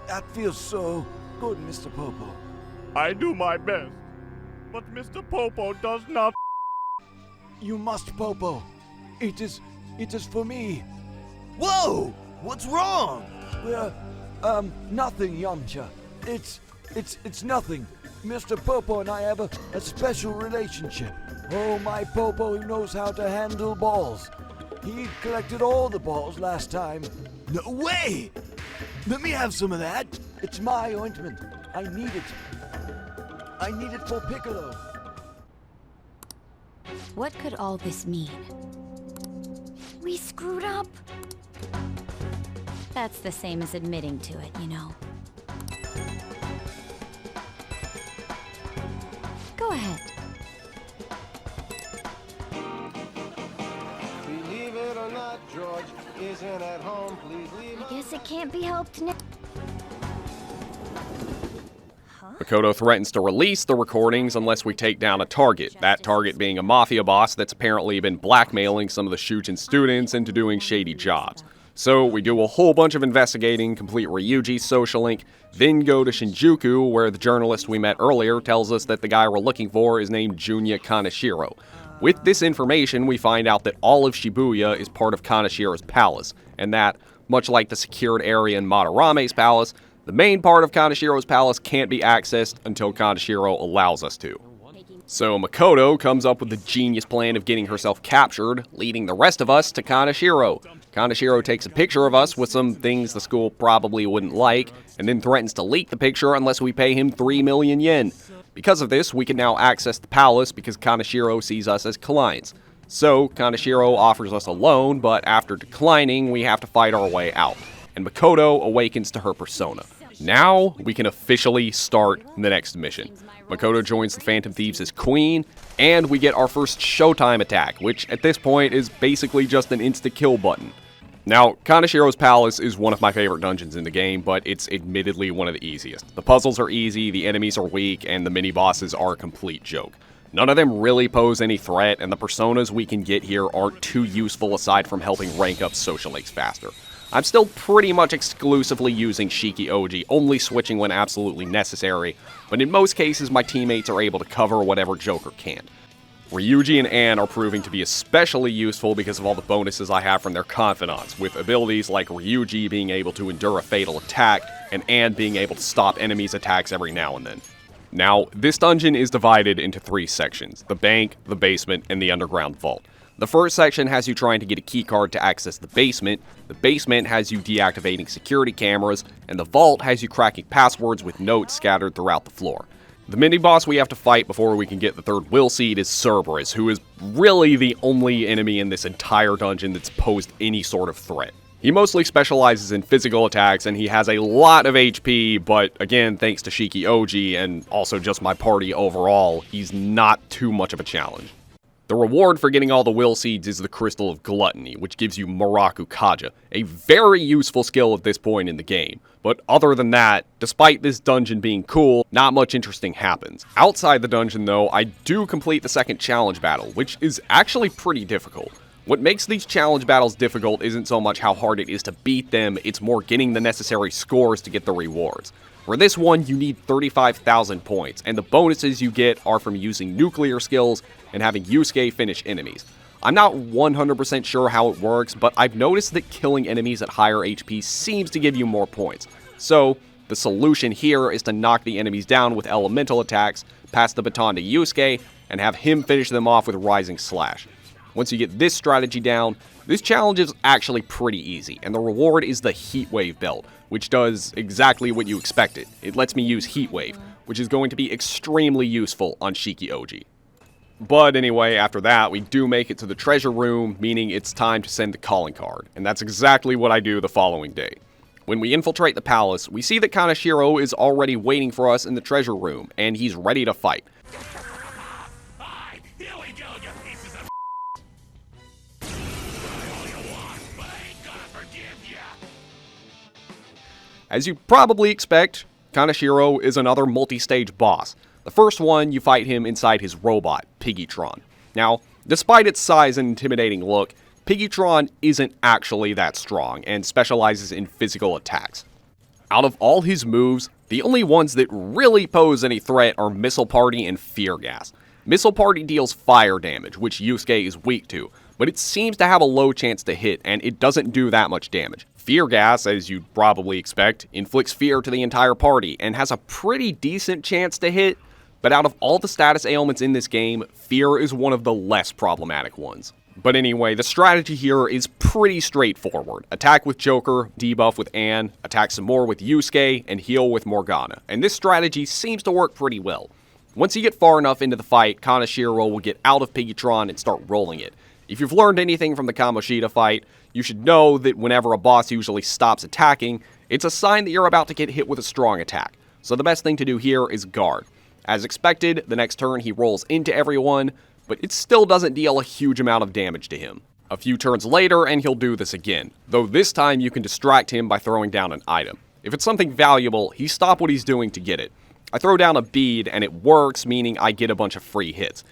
that feels so good, Mr. Popo. I do my best, but Mr. Popo does not. You must, Popo. It is for me. Whoa! What's wrong? Well, nothing, Yamcha. It's nothing. Mr. Popo and I have a special relationship. Oh, my Popo, he knows how to handle balls. He collected all the balls last time. No way! Let me have some of that. It's my ointment. I need it. I need it for Piccolo. What could all this mean? We screwed up. That's the same as admitting to it, you know. Go ahead. Believe it or not, George isn't at home. Please leave. I guess it can't be helped now. Makoto threatens to release the recordings unless we take down a target, that target being a mafia boss that's apparently been blackmailing some of the Shujin students into doing shady jobs. So we do a whole bunch of investigating, complete Ryuji's social link, then go to Shinjuku, where the journalist we met earlier tells us that the guy we're looking for is named Junya Kaneshiro. With this information, we find out that all of Shibuya is part of Kaneshiro's palace, and that, much like the secured area in Madarame's palace, the main part of Kaneshiro's palace can't be accessed until Kaneshiro allows us to. So Makoto comes up with the genius plan of getting herself captured, leading the rest of us to Kaneshiro. Kaneshiro takes a picture of us with some things the school probably wouldn't like, and then threatens to leak the picture unless we pay him 3 million yen. Because of this, we can now access the palace because Kaneshiro sees us as clients. So Kaneshiro offers us a loan, but after declining, we have to fight our way out. And Makoto awakens to her persona. Now, we can officially start the next mission. Makoto joins the Phantom Thieves as queen, and we get our first Showtime attack, which at this point is basically just an insta-kill button. Now, Kaneshiro's palace is one of my favorite dungeons in the game, but it's admittedly one of the easiest. The puzzles are easy, the enemies are weak, and the mini-bosses are a complete joke. None of them really pose any threat, and the personas we can get here aren't too useful aside from helping rank up social links faster. I'm still pretty much exclusively using Shiki-Ouji, only switching when absolutely necessary, but in most cases my teammates are able to cover whatever Joker can't. Ryuji and Anne are proving to be especially useful because of all the bonuses I have from their confidants, with abilities like Ryuji being able to endure a fatal attack, and Anne being able to stop enemies' attacks every now and then. Now, this dungeon is divided into 3 sections: the bank, the basement, and the underground vault. The first section has you trying to get a keycard to access the basement has you deactivating security cameras, and the vault has you cracking passwords with notes scattered throughout the floor. The mini-boss we have to fight before we can get the third will seed is Cerberus, who is really the only enemy in this entire dungeon that's posed any sort of threat. He mostly specializes in physical attacks, and he has a lot of HP, but again, thanks to Shiki-Ouji and also just my party overall, he's not too much of a challenge. The reward for getting all the will seeds is the Crystal of Gluttony, which gives you Muraku Kaja, a very useful skill at this point in the game. But other than that, despite this dungeon being cool, not much interesting happens. Outside the dungeon though, I do complete the second challenge battle, which is actually pretty difficult. What makes these challenge battles difficult isn't so much how hard it is to beat them, it's more getting the necessary scores to get the rewards. For this one, you need 35,000 points, and the bonuses you get are from using nuclear skills and having Yusuke finish enemies. I'm not 100% sure how it works, but I've noticed that killing enemies at higher HP seems to give you more points. So, the solution here is to knock the enemies down with elemental attacks, pass the baton to Yusuke, and have him finish them off with Rising Slash. Once you get this strategy down, this challenge is actually pretty easy, and the reward is the Heat Wave belt, which does exactly what you expected. It lets me use Heat Wave, which is going to be extremely useful on Shiki-Ouji. But anyway, after that, we do make it to the treasure room, meaning it's time to send the calling card, and that's exactly what I do the following day. When we infiltrate the palace, we see that Kaneshiro is already waiting for us in the treasure room, and he's ready to fight. As you probably expect, Kaneshiro is another multi-stage boss. The first one, you fight him inside his robot, Piggytron. Now, despite its size and intimidating look, Piggytron isn't actually that strong and specializes in physical attacks. Out of all his moves, the only ones that really pose any threat are Missile Party and Fear Gas. Missile Party deals fire damage, which Yusuke is weak to, but it seems to have a low chance to hit, and it doesn't do that much damage. Fear Gas, as you'd probably expect, inflicts fear to the entire party, and has a pretty decent chance to hit, but out of all the status ailments in this game, fear is one of the less problematic ones. But anyway, the strategy here is pretty straightforward. Attack with Joker, debuff with Anne, attack some more with Yusuke, and heal with Morgana. And this strategy seems to work pretty well. Once you get far enough into the fight, Kaneshiro will get out of Piggytron and start rolling it. If you've learned anything from the Kamoshida fight, you should know that whenever a boss usually stops attacking, it's a sign that you're about to get hit with a strong attack. So the best thing to do here is guard. As expected, the next turn he rolls into everyone, but it still doesn't deal a huge amount of damage to him. A few turns later and he'll do this again, though this time you can distract him by throwing down an item. If it's something valuable, he stops what he's doing to get it. I throw down a bead and it works, meaning I get a bunch of free hits.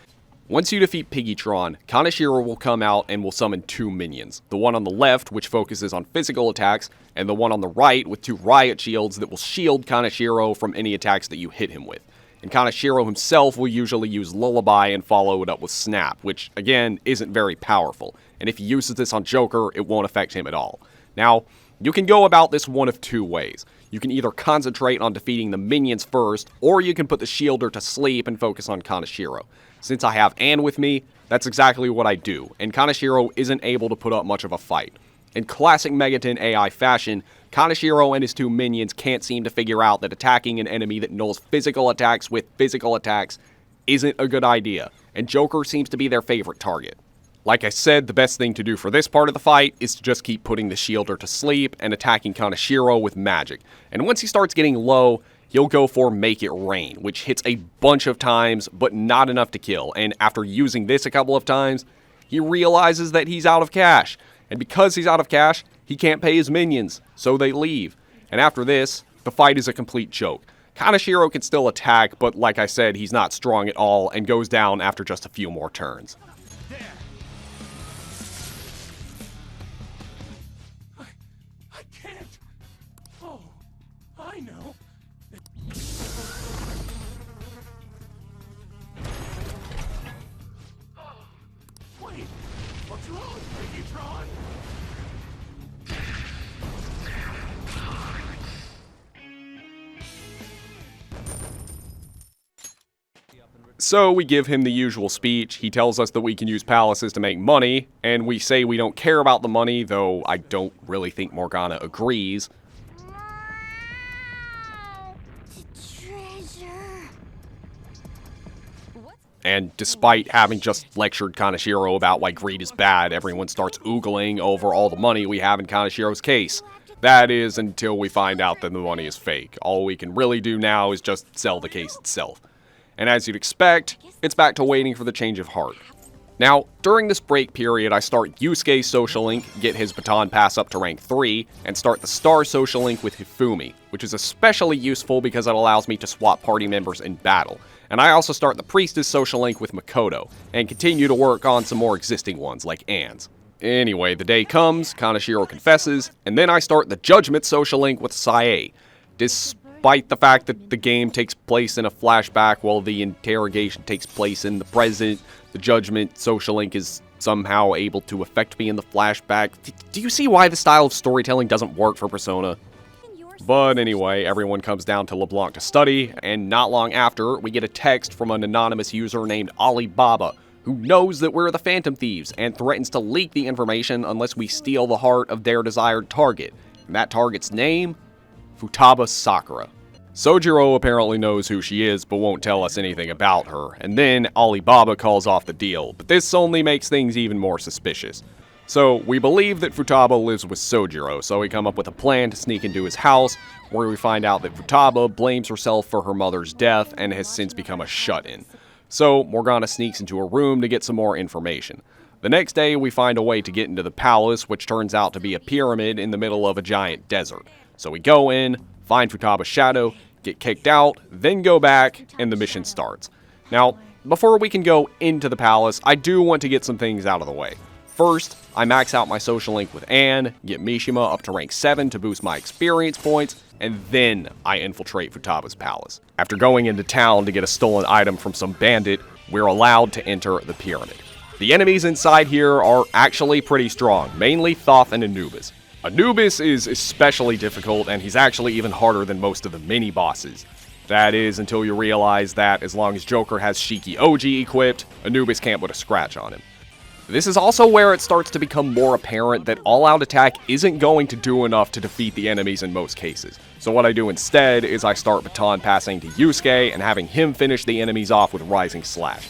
Once you defeat Piggytron, Kaneshiro will come out and will summon two minions. The one on the left, which focuses on physical attacks, and the one on the right with two riot shields that will shield Kaneshiro from any attacks that you hit him with. And Kaneshiro himself will usually use Lullaby and follow it up with Snap, which, again, isn't very powerful. And if he uses this on Joker, it won't affect him at all. Now, you can go about this one of two ways. You can either concentrate on defeating the minions first, or you can put the shielder to sleep and focus on Kaneshiro. Since I have Anne with me, that's exactly what I do, and Kaneshiro isn't able to put up much of a fight. In classic Megaton AI fashion, Kaneshiro and his two minions can't seem to figure out that attacking an enemy that nulls physical attacks with physical attacks isn't a good idea, and Joker seems to be their favorite target. Like I said, the best thing to do for this part of the fight is to just keep putting the shielder to sleep and attacking Kaneshiro with magic. And once he starts getting low, he'll go for Make It Rain, which hits a bunch of times, but not enough to kill. And after using this a couple of times, he realizes that he's out of cash. And because he's out of cash, he can't pay his minions, so they leave. And after this, the fight is a complete joke. Kaneshiro can still attack, but like I said, he's not strong at all and goes down after just a few more turns. I can't. Oh, I know. Wait, what's wrong, Piggytron? So we give him the usual speech. He tells us that we can use palaces to make money, and we say we don't care about the money, though I don't really think Morgana agrees. And despite having just lectured Kaneshiro about why greed is bad, everyone starts oogling over all the money we have in Kaneshiro's case. That is, until we find out that the money is fake. All we can really do now is just sell the case itself. And as you'd expect, it's back to waiting for the change of heart. Now, during this break period, I start Yusuke's social link, get his baton pass up to rank 3, and start the star social link with Hifumi, which is especially useful because it allows me to swap party members in battle. And I also start the priestess social link with Makoto, and continue to work on some more existing ones like Anne's. Anyway, the day comes, Kaneshiro confesses, and then I start the judgment social link with Sae. Despite the fact that the game takes place in a flashback while the interrogation takes place in the present, the judgment social link is somehow able to affect me in the flashback. Do you see why the style of storytelling doesn't work for Persona? But anyway, everyone comes down to LeBlanc to study, and not long after, we get a text from an anonymous user named Alibaba, who knows that we're the Phantom Thieves and threatens to leak the information unless we steal the heart of their desired target. And that target's name? Futaba Sakura. Sojiro apparently knows who she is, but won't tell us anything about her, and then Alibaba calls off the deal, but this only makes things even more suspicious. So, we believe that Futaba lives with Sojiro, so we come up with a plan to sneak into his house, where we find out that Futaba blames herself for her mother's death and has since become a shut-in. So, Morgana sneaks into a room to get some more information. The next day, we find a way to get into the palace, which turns out to be a pyramid in the middle of a giant desert. So we go in, find Futaba's shadow, get kicked out, then go back, and the mission starts. Now, before we can go into the palace, I do want to get some things out of the way. First, I max out my social link with Anne, get Mishima up to rank 7 to boost my experience points, and then I infiltrate Futaba's palace. After going into town to get a stolen item from some bandit, we're allowed to enter the pyramid. The enemies inside here are actually pretty strong, mainly Thoth and Anubis. Anubis is especially difficult, and he's actually even harder than most of the mini-bosses. That is, until you realize that as long as Joker has Shiki-Ouji equipped, Anubis can't put a scratch on him. This is also where it starts to become more apparent that all-out attack isn't going to do enough to defeat the enemies in most cases. So what I do instead is I start baton passing to Yusuke and having him finish the enemies off with Rising Slash.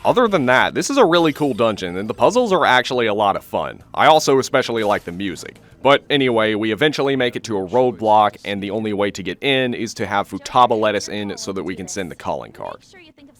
Other than that, this is a really cool dungeon, and the puzzles are actually a lot of fun. I also especially like the music. But anyway, we eventually make it to a roadblock, and the only way to get in is to have Futaba let us in so that we can send the calling card.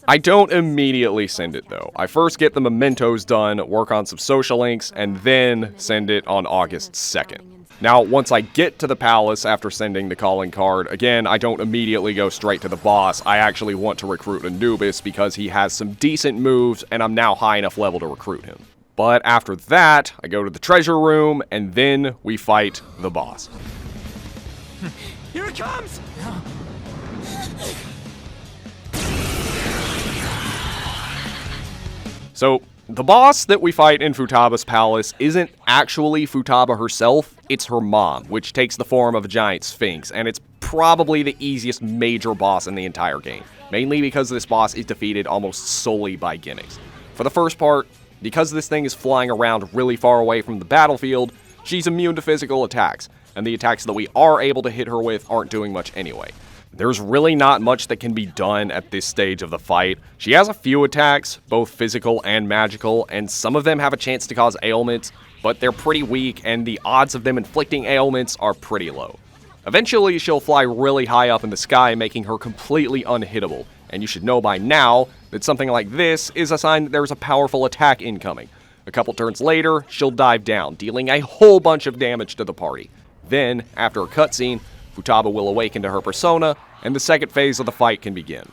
I don't immediately send it though. I first get the Mementos done, work on some social links, and then send it on August 2nd. Now, once I get to the palace after sending the calling card, again, I don't immediately go straight to the boss. I actually want to recruit Anubis because he has some decent moves, and I'm now high enough level to recruit him. But after that, I go to the treasure room, and then we fight the boss. Here it comes! So, the boss that we fight in Futaba's palace isn't actually Futaba herself, it's her mom, which takes the form of a giant sphinx, and it's probably the easiest major boss in the entire game, mainly because this boss is defeated almost solely by gimmicks. For the first part, because this thing is flying around really far away from the battlefield, she's immune to physical attacks, and the attacks that we are able to hit her with aren't doing much anyway. There's really not much that can be done at this stage of the fight. She has a few attacks, both physical and magical, and some of them have a chance to cause ailments, but they're pretty weak, and the odds of them inflicting ailments are pretty low. Eventually, she'll fly really high up in the sky, making her completely unhittable, and you should know by now that something like this is a sign that there's a powerful attack incoming. A couple turns later, she'll dive down, dealing a whole bunch of damage to the party. Then, after a cutscene, Futaba will awaken to her persona, and the second phase of the fight can begin.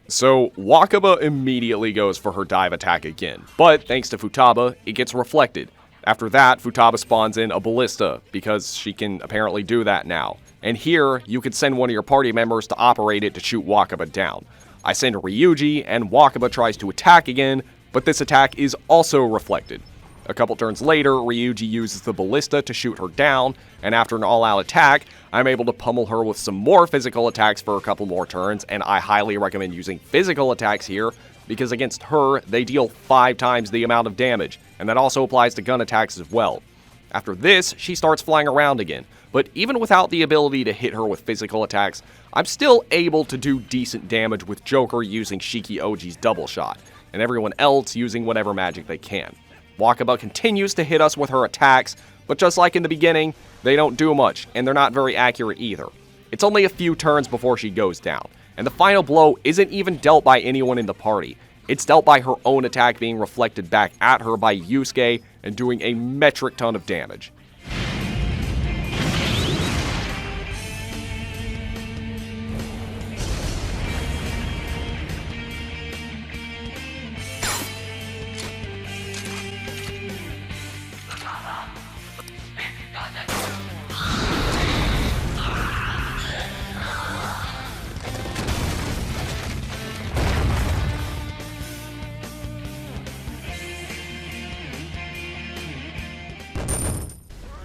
So, Wakaba immediately goes for her dive attack again, but thanks to Futaba, it gets reflected. After that, Futaba spawns in a ballista, because she can apparently do that now. And here, you can send one of your party members to operate it to shoot Wakaba down. I send Ryuji, and Wakaba tries to attack again, but this attack is also reflected. A couple turns later, Ryuji uses the ballista to shoot her down, and after an all-out attack, I'm able to pummel her with some more physical attacks for a couple more turns, and I highly recommend using physical attacks here, because against her, they deal 5 times the amount of damage, and that also applies to gun attacks as well. After this, she starts flying around again, but even without the ability to hit her with physical attacks, I'm still able to do decent damage with Joker using Shiki-Ogi's double shot, and everyone else using whatever magic they can. Wakaba continues to hit us with her attacks, but just like in the beginning, they don't do much, and they're not very accurate either. It's only a few turns before she goes down, and the final blow isn't even dealt by anyone in the party. It's dealt by her own attack being reflected back at her by Yusuke and doing a metric ton of damage.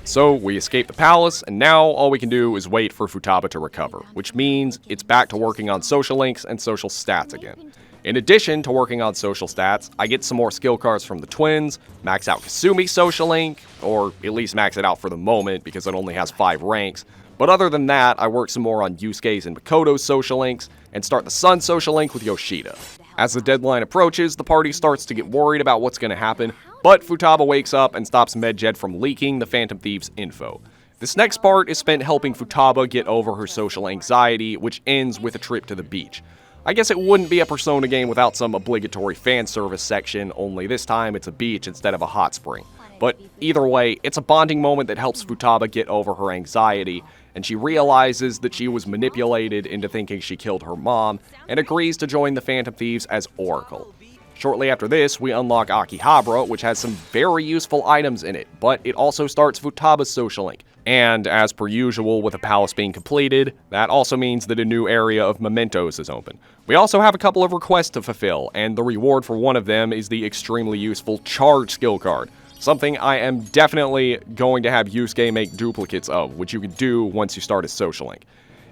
So, we escape the palace, and now all we can do is wait for Futaba to recover, which means it's back to working on social links and social stats again. In addition to working on social stats, I get some more skill cards from the twins, max out Kasumi's social link, or at least max it out for the moment because it only has 5 ranks. But other than that, I work some more on Yusuke's and Makoto's social links, and start the Sun social link with Yoshida. As the deadline approaches, the party starts to get worried about what's going to happen, but Futaba wakes up and stops Medjed from leaking the Phantom Thieves info. This next part is spent helping Futaba get over her social anxiety, which ends with a trip to the beach. I guess it wouldn't be a Persona game without some obligatory fan service section, only this time it's a beach instead of a hot spring. But either way, it's a bonding moment that helps Futaba get over her anxiety, and she realizes that she was manipulated into thinking she killed her mom, and agrees to join the Phantom Thieves as Oracle. Shortly after this, we unlock Akihabara, which has some very useful items in it, but it also starts Futaba's social link. And as per usual with a palace being completed, that also means that a new area of Mementos is open. We also have a couple of requests to fulfill, and the reward for one of them is the extremely useful Charge skill card, something I am definitely going to have Yusuke make duplicates of, which you can do once you start a social link.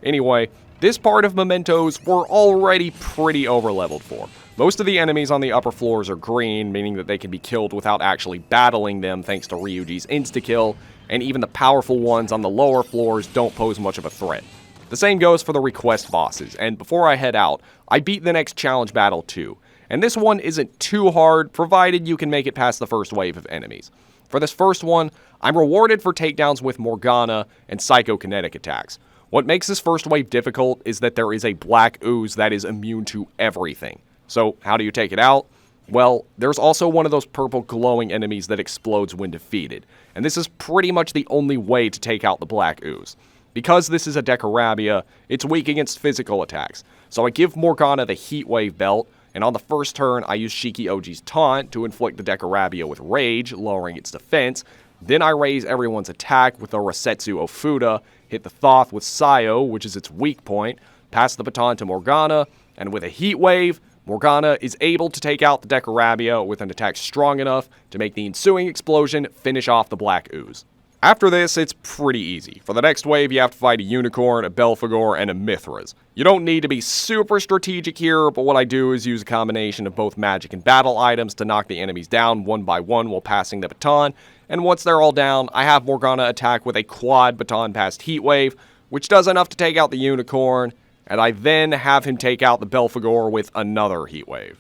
Anyway, this part of Mementos we're already pretty overleveled for. Most of the enemies on the upper floors are green, meaning that they can be killed without actually battling them thanks to Ryuji's insta-kill, and even the powerful ones on the lower floors don't pose much of a threat. The same goes for the request bosses, and before I head out, I beat the next challenge battle too. And this one isn't too hard, provided you can make it past the first wave of enemies. For this first one, I'm rewarded for takedowns with Morgana and psychokinetic attacks. What makes this first wave difficult is that there is a black ooze that is immune to everything. So, how do you take it out? Well, there's also one of those purple glowing enemies that explodes when defeated, and this is pretty much the only way to take out the black ooze. Because this is a Decarabia, it's weak against physical attacks, so I give Morgana the Heat Wave belt, and on the first turn I use Shiki-Ogi's taunt to inflict the Decarabia with rage, lowering its defense. Then I raise everyone's attack with the Rasetsu Ofuda, hit the Thoth with Sayo, which is its weak point, pass the baton to Morgana, and with a Heat Wave, Morgana is able to take out the Decarabia with an attack strong enough to make the ensuing explosion finish off the black ooze. After this, it's pretty easy. For the next wave, you have to fight a Unicorn, a Belphegor, and a Mithras. You don't need to be super strategic here, but what I do is use a combination of both magic and battle items to knock the enemies down one by one while passing the baton, and once they're all down, I have Morgana attack with a quad baton past Heat Wave, which does enough to take out the Unicorn, and I then have him take out the Belphegor with another Heat Wave.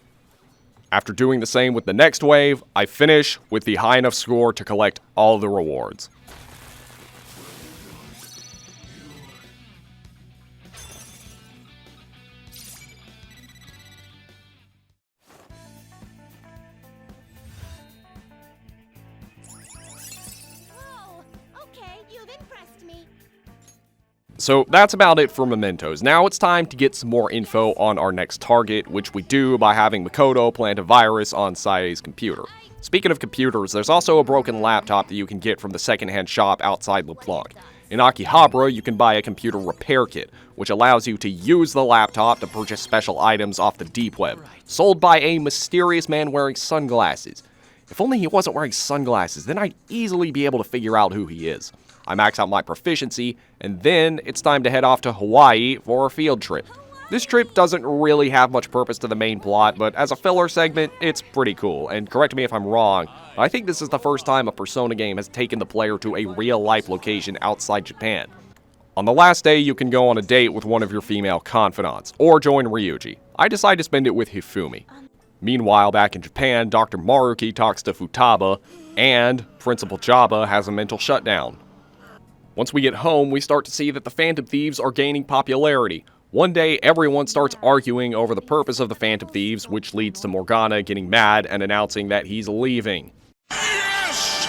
After doing the same with the next wave, I finish with the high enough score to collect all the rewards. So that's about it for Mementos. Now it's time to get some more info on our next target, which we do by having Makoto plant a virus on Sae's computer. Speaking of computers, there's also a broken laptop that you can get from the secondhand shop outside LeBlanc. In Akihabara, you can buy a computer repair kit, which allows you to use the laptop to purchase special items off the deep web, sold by a mysterious man wearing sunglasses. If only he wasn't wearing sunglasses, then I'd easily be able to figure out who he is. I max out my proficiency, and then it's time to head off to Hawaii for a field trip. This trip doesn't really have much purpose to the main plot, but as a filler segment, it's pretty cool, and correct me if I'm wrong, but I think this is the first time a Persona game has taken the player to a real-life location outside Japan. On the last day, you can go on a date with one of your female confidants, or join Ryuji. I decide to spend it with Hifumi. Meanwhile, back in Japan, Dr. Maruki talks to Futaba, and Principal Chaba has a mental shutdown. Once we get home, we start to see that the Phantom Thieves are gaining popularity. One day, everyone starts arguing over the purpose of the Phantom Thieves, which leads to Morgana getting mad and announcing that he's leaving. Yes!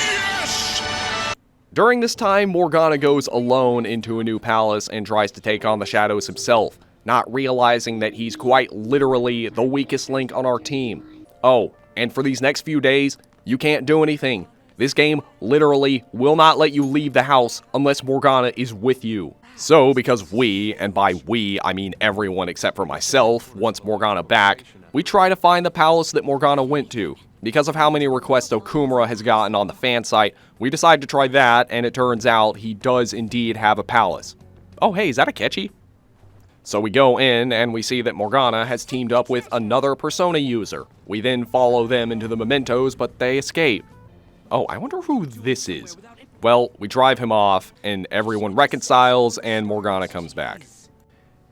Yes! During this time, Morgana goes alone into a new palace and tries to take on the Shadows himself, not realizing that he's quite literally the weakest link on our team. Oh, and for these next few days, you can't do anything. This game literally will not let you leave the house unless Morgana is with you. So, because we, and by we, I mean everyone except for myself, wants Morgana back, we try to find the palace that Morgana went to. Because of how many requests Okumura has gotten on the fan site, we decide to try that, and it turns out he does indeed have a palace. Oh hey, is that Akechi? So we go in and we see that Morgana has teamed up with another Persona user. We then follow them into the Mementos, but they escape. Oh, I wonder who this is. Well, we drive him off, and everyone reconciles, and Morgana comes back.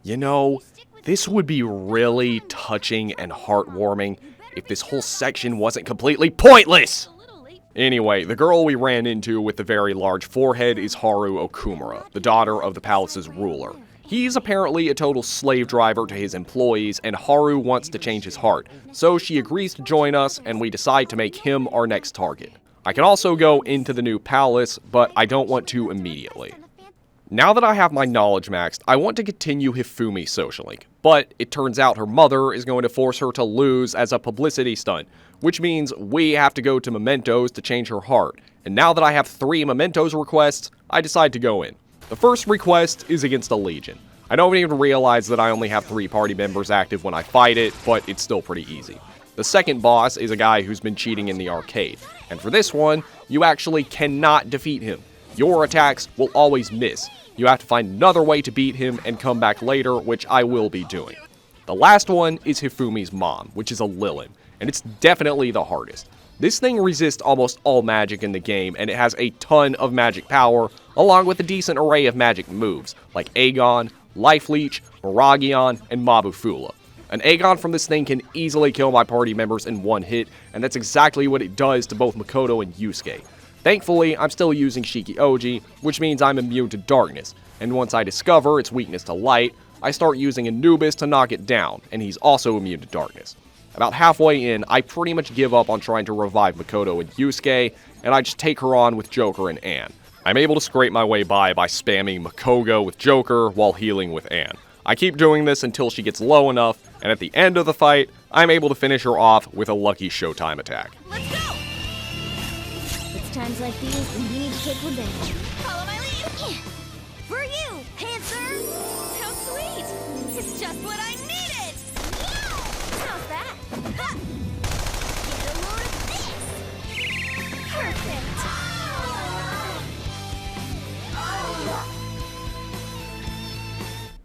You know, this would be really touching and heartwarming if this whole section wasn't completely pointless! Anyway, the girl we ran into with the very large forehead is Haru Okumura, the daughter of the palace's ruler. He's apparently a total slave driver to his employees, and Haru wants to change his heart, so she agrees to join us, and we decide to make him our next target. I can also go into the new palace, but I don't want to immediately. Now that I have my knowledge maxed, I want to continue Hifumi social link, but it turns out her mother is going to force her to lose as a publicity stunt, which means we have to go to Mementos to change her heart, and now that I have 3 Mementos requests, I decide to go in. The first request is against a legion. I don't even realize that I only have 3 party members active when I fight it, but it's still pretty easy. The second boss is a guy who's been cheating in the arcade, and for this one, you actually cannot defeat him. Your attacks will always miss. You have to find another way to beat him and come back later, which I will be doing. The last one is Hifumi's mom, which is a Lilin, and it's definitely the hardest. This thing resists almost all magic in the game, and it has a ton of magic power, along with a decent array of magic moves, like Aegon, Life Leech, Morgana, and Mabufula. An Aegon from this thing can easily kill my party members in one hit, and that's exactly what it does to both Makoto and Yusuke. Thankfully, I'm still using Shiki-Ouji, which means I'm immune to darkness, and once I discover its weakness to light, I start using Anubis to knock it down, and he's also immune to darkness. About halfway in, I pretty much give up on trying to revive Makoto and Yusuke, and I just take her on with Joker and Anne. I'm able to scrape my way by spamming Makoto with Joker while healing with Anne. I keep doing this until she gets low enough, and at the end of the fight, I'm able to finish her off with a lucky Showtime attack. Let's go! It's times like these when we need to take revenge. Follow my lead! For you, Panther! How sweet! It's just what I needed! How's that? Ha! Get a load of this! Perfect!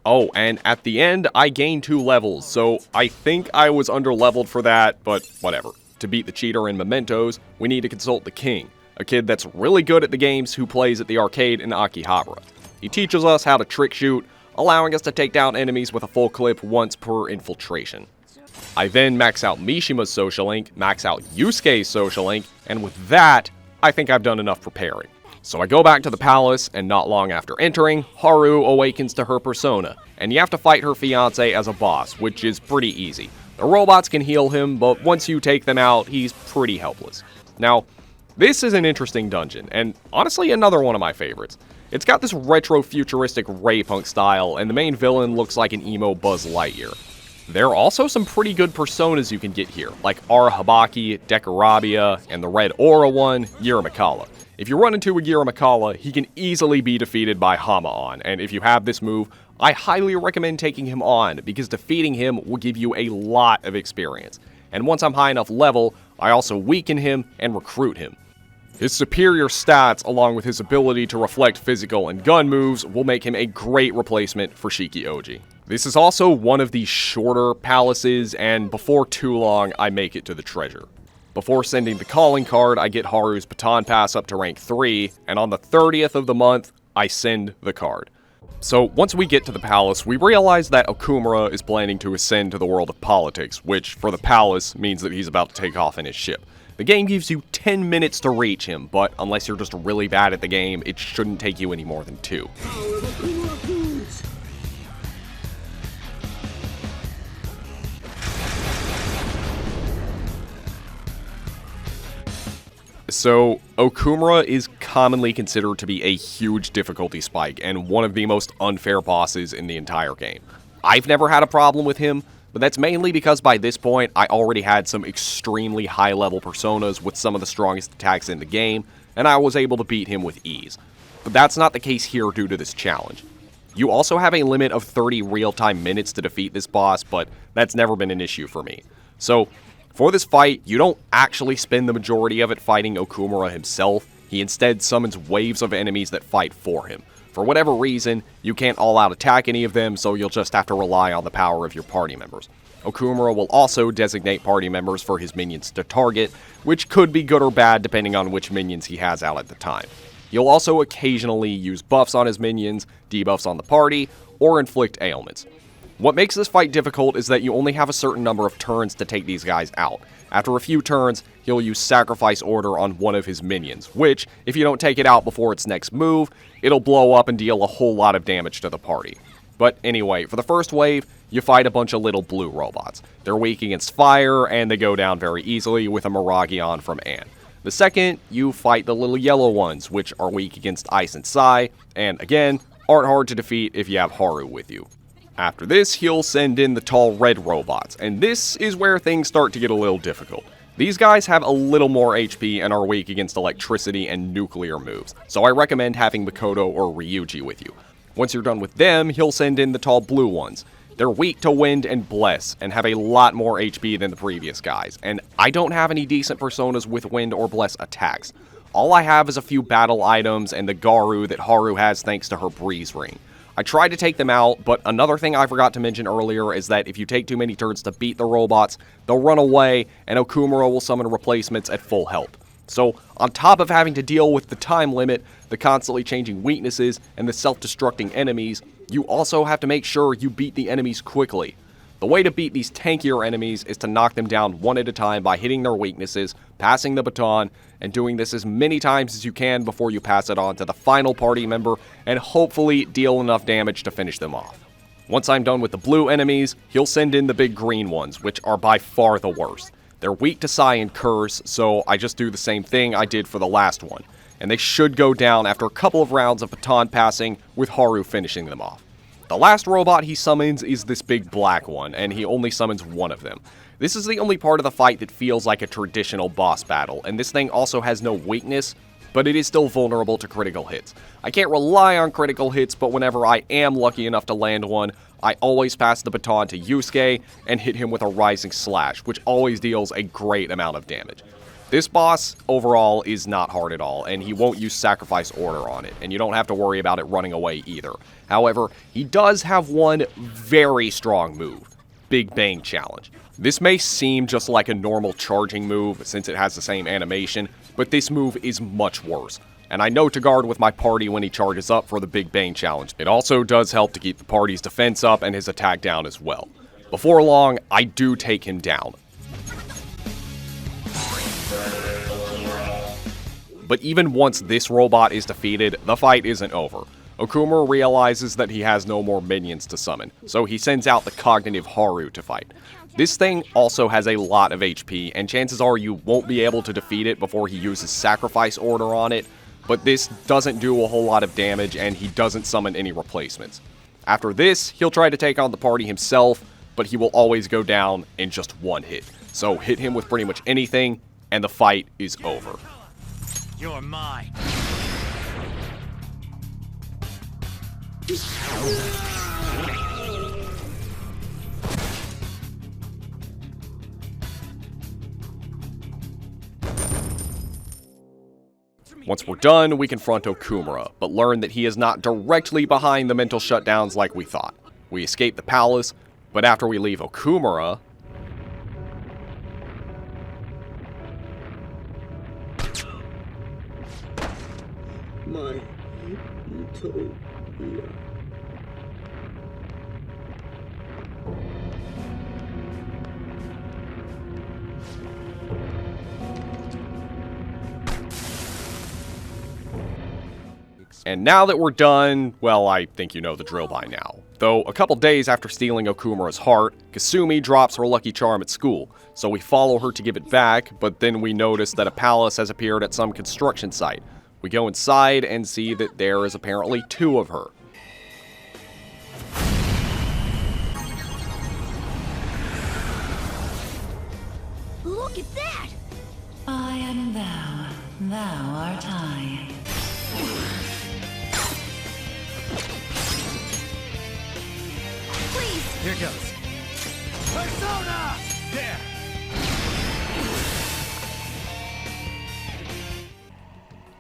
Oh, and at the end, I gained 2 levels, so I think I was underleveled for that, but whatever. To beat the cheater in Mementos, we need to consult the king, a kid that's really good at the games who plays at the arcade in Akihabara. He teaches us how to trick shoot, allowing us to take down enemies with a full clip once per infiltration. I then max out Mishima's social link, max out Yusuke's social link, and with that, I think I've done enough preparing. So I go back to the palace, and not long after entering, Haru awakens to her persona, and you have to fight her fiancé as a boss, which is pretty easy. The robots can heal him, but once you take them out, he's pretty helpless. Now, this is an interesting dungeon, and honestly another one of my favorites. It's got this retro-futuristic ray-punk style, and the main villain looks like an emo Buzz Lightyear. There are also some pretty good personas you can get here, like Arahabaki, Dekarabia, and the red aura one, Yuramakala. If you run into a Yuramakala, he can easily be defeated by Hama-on, and if you have this move, I highly recommend taking him on, because defeating him will give you a lot of experience. And once I'm high enough level, I also weaken him and recruit him. His superior stats, along with his ability to reflect physical and gun moves, will make him a great replacement for Shiki-Ouji. This is also one of the shorter palaces, and before too long, I make it to the treasure. Before sending the calling card, I get Haru's baton pass up to rank 3, and on the 30th of the month, I send the card. So once we get to the palace, we realize that Okumura is planning to ascend to the world of politics, which for the palace means that he's about to take off in his ship. The game gives you 10 minutes to reach him, but unless you're just really bad at the game, it shouldn't take you any more than 2. So, Okumura is commonly considered to be a huge difficulty spike and one of the most unfair bosses in the entire game. I've never had a problem with him, but that's mainly because by this point I already had some extremely high level personas with some of the strongest attacks in the game, and I was able to beat him with ease. But that's not the case here due to this challenge. You also have a limit of 30 real-time minutes to defeat this boss, but that's never been an issue for me. So, for this fight, you don't actually spend the majority of it fighting Okumura himself. He instead summons waves of enemies that fight for him. For whatever reason, you can't all-out attack any of them, so you'll just have to rely on the power of your party members. Okumura will also designate party members for his minions to target, which could be good or bad depending on which minions he has out at the time. He'll also occasionally use buffs on his minions, debuffs on the party, or inflict ailments. What makes this fight difficult is that you only have a certain number of turns to take these guys out. After a few turns, he'll use Sacrifice Order on one of his minions, which, if you don't take it out before its next move, it'll blow up and deal a whole lot of damage to the party. But anyway, for the first wave, you fight a bunch of little blue robots. They're weak against fire, and they go down very easily with a Moragion from Anne. The second, you fight the little yellow ones, which are weak against Ice and Psy, and again, aren't hard to defeat if you have Haru with you. After this, he'll send in the tall red robots, and this is where things start to get a little difficult. These guys have a little more HP and are weak against electricity and nuclear moves, so I recommend having Makoto or Ryuji with you. Once you're done with them, he'll send in the tall blue ones. They're weak to wind and bless, and have a lot more HP than the previous guys, and I don't have any decent personas with wind or bless attacks. All I have is a few battle items and the Garu that Haru has thanks to her breeze ring. I tried to take them out, but another thing I forgot to mention earlier is that if you take too many turns to beat the robots, they'll run away, and Okumura will summon replacements at full health. So, on top of having to deal with the time limit, the constantly changing weaknesses, and the self-destructing enemies, you also have to make sure you beat the enemies quickly. The way to beat these tankier enemies is to knock them down one at a time by hitting their weaknesses, passing the baton, and doing this as many times as you can before you pass it on to the final party member, and hopefully deal enough damage to finish them off. Once I'm done with the blue enemies, he'll send in the big green ones, which are by far the worst. They're weak to Psy and Curse, so I just do the same thing I did for the last one, and they should go down after a couple of rounds of baton passing, with Haru finishing them off. The last robot he summons is this big black one, and he only summons one of them. This is the only part of the fight that feels like a traditional boss battle, and this thing also has no weakness, but it is still vulnerable to critical hits. I can't rely on critical hits, but whenever I am lucky enough to land one, I always pass the baton to Yusuke and hit him with a Rising Slash, which always deals a great amount of damage. This boss, overall, is not hard at all, and he won't use Sacrifice Order on it, and you don't have to worry about it running away either. However, he does have one very strong move, Big Bang Challenge. This may seem just like a normal charging move, since it has the same animation, but this move is much worse. And I know to guard with my party when he charges up for the Big Bang Challenge. It also does help to keep the party's defense up and his attack down as well. Before long, I do take him down. But even once this robot is defeated, the fight isn't over. Okumura realizes that he has no more minions to summon, so he sends out the cognitive Haru to fight. This thing also has a lot of HP, and chances are you won't be able to defeat it before he uses Sacrifice Order on it, but this doesn't do a whole lot of damage, and he doesn't summon any replacements. After this, he'll try to take on the party himself, but he will always go down in just one hit. So hit him with pretty much anything, and the fight is over. You're mine. Once we're done, we confront Okumura, but learn that he is not directly behind the mental shutdowns like we thought. We escape the palace, but after we leave Okumura, my utopia. And now that we're done, well, I think you know the drill by now. Though, a couple days after stealing Okumura's heart, Kasumi drops her lucky charm at school, so we follow her to give it back, but then we notice that a palace has appeared at some construction site. We go inside and see that there is apparently two of her. Look at that! I am thou, thou art I. Please! Here goes. Persona! There!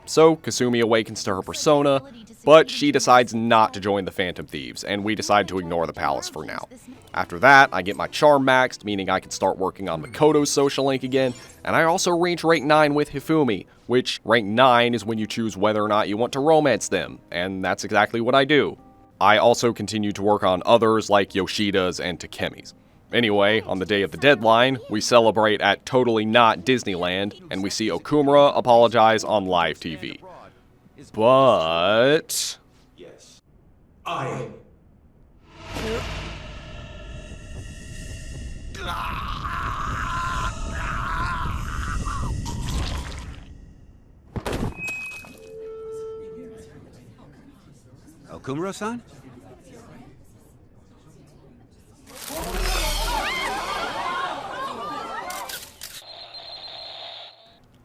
So, Kasumi awakens to her persona, But she decides not to join the Phantom Thieves, and we decide to ignore the palace for now. After that, I get my charm maxed, meaning I can start working on Makoto's social link again, and I also reach rank 9 with Hifumi, which rank 9 is when you choose whether or not you want to romance them, and that's exactly what I do. I also continue to work on others like Yoshida's and Takemi's. Anyway, on the day of the deadline, we celebrate at Totally Not Disneyland, and we see Okumura apologize on live TV. But... Yes. Okumura-san?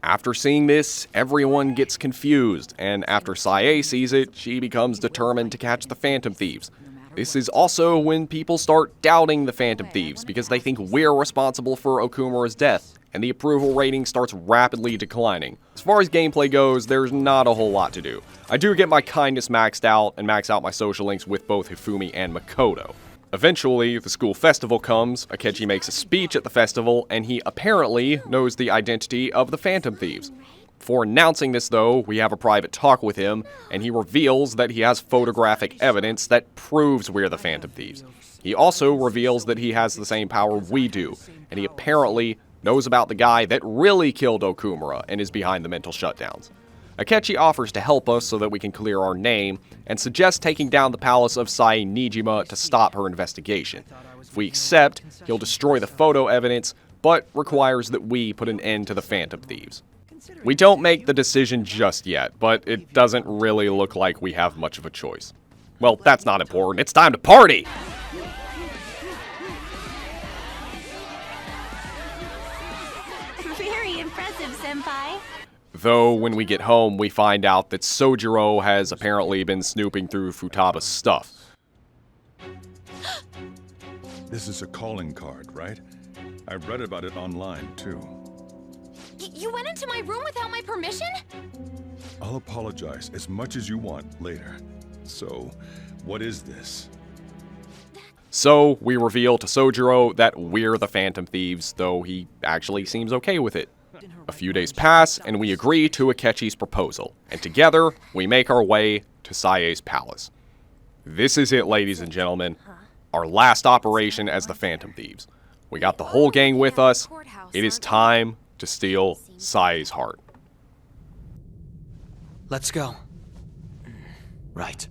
After seeing this, everyone gets confused, and after Sae sees it, she becomes determined to catch the Phantom Thieves. This is also when people start doubting the Phantom Thieves, because they think we're responsible for Okumura's death, and the approval rating starts rapidly declining. As far as gameplay goes, there's not a whole lot to do. I do get my kindness maxed out, and max out my social links with both Hifumi and Makoto. Eventually, the school festival comes, Akechi makes a speech at the festival, and he apparently knows the identity of the Phantom Thieves. Before announcing this though, we have a private talk with him, and he reveals that he has photographic evidence that proves we're the Phantom Thieves. He also reveals that he has the same power we do, and he apparently knows about the guy that really killed Okumura and is behind the mental shutdowns. Akechi offers to help us so that we can clear our name, and suggests taking down the palace of Sae Nijima to stop her investigation. If we accept, he'll destroy the photo evidence, but requires that we put an end to the Phantom Thieves. We don't make the decision just yet, but it doesn't really look like we have much of a choice. Well, that's not important. It's time to party! Very impressive, Senpai. Though, when we get home, we find out that Sojiro has apparently been snooping through Futaba's stuff. This is a calling card, right? I read about it online, too. You went into my room without my permission? I'll apologize as much as you want later. So, what is this? So, we reveal to Sojiro that we're the Phantom Thieves, though he actually seems okay with it. A few days pass, and we agree to Akechi's proposal, and together, we make our way to Sae's palace. This is it, ladies and gentlemen. Our last operation as the Phantom Thieves. We got the whole gang with us. It is time to steal Sae's heart. Let's go. Right.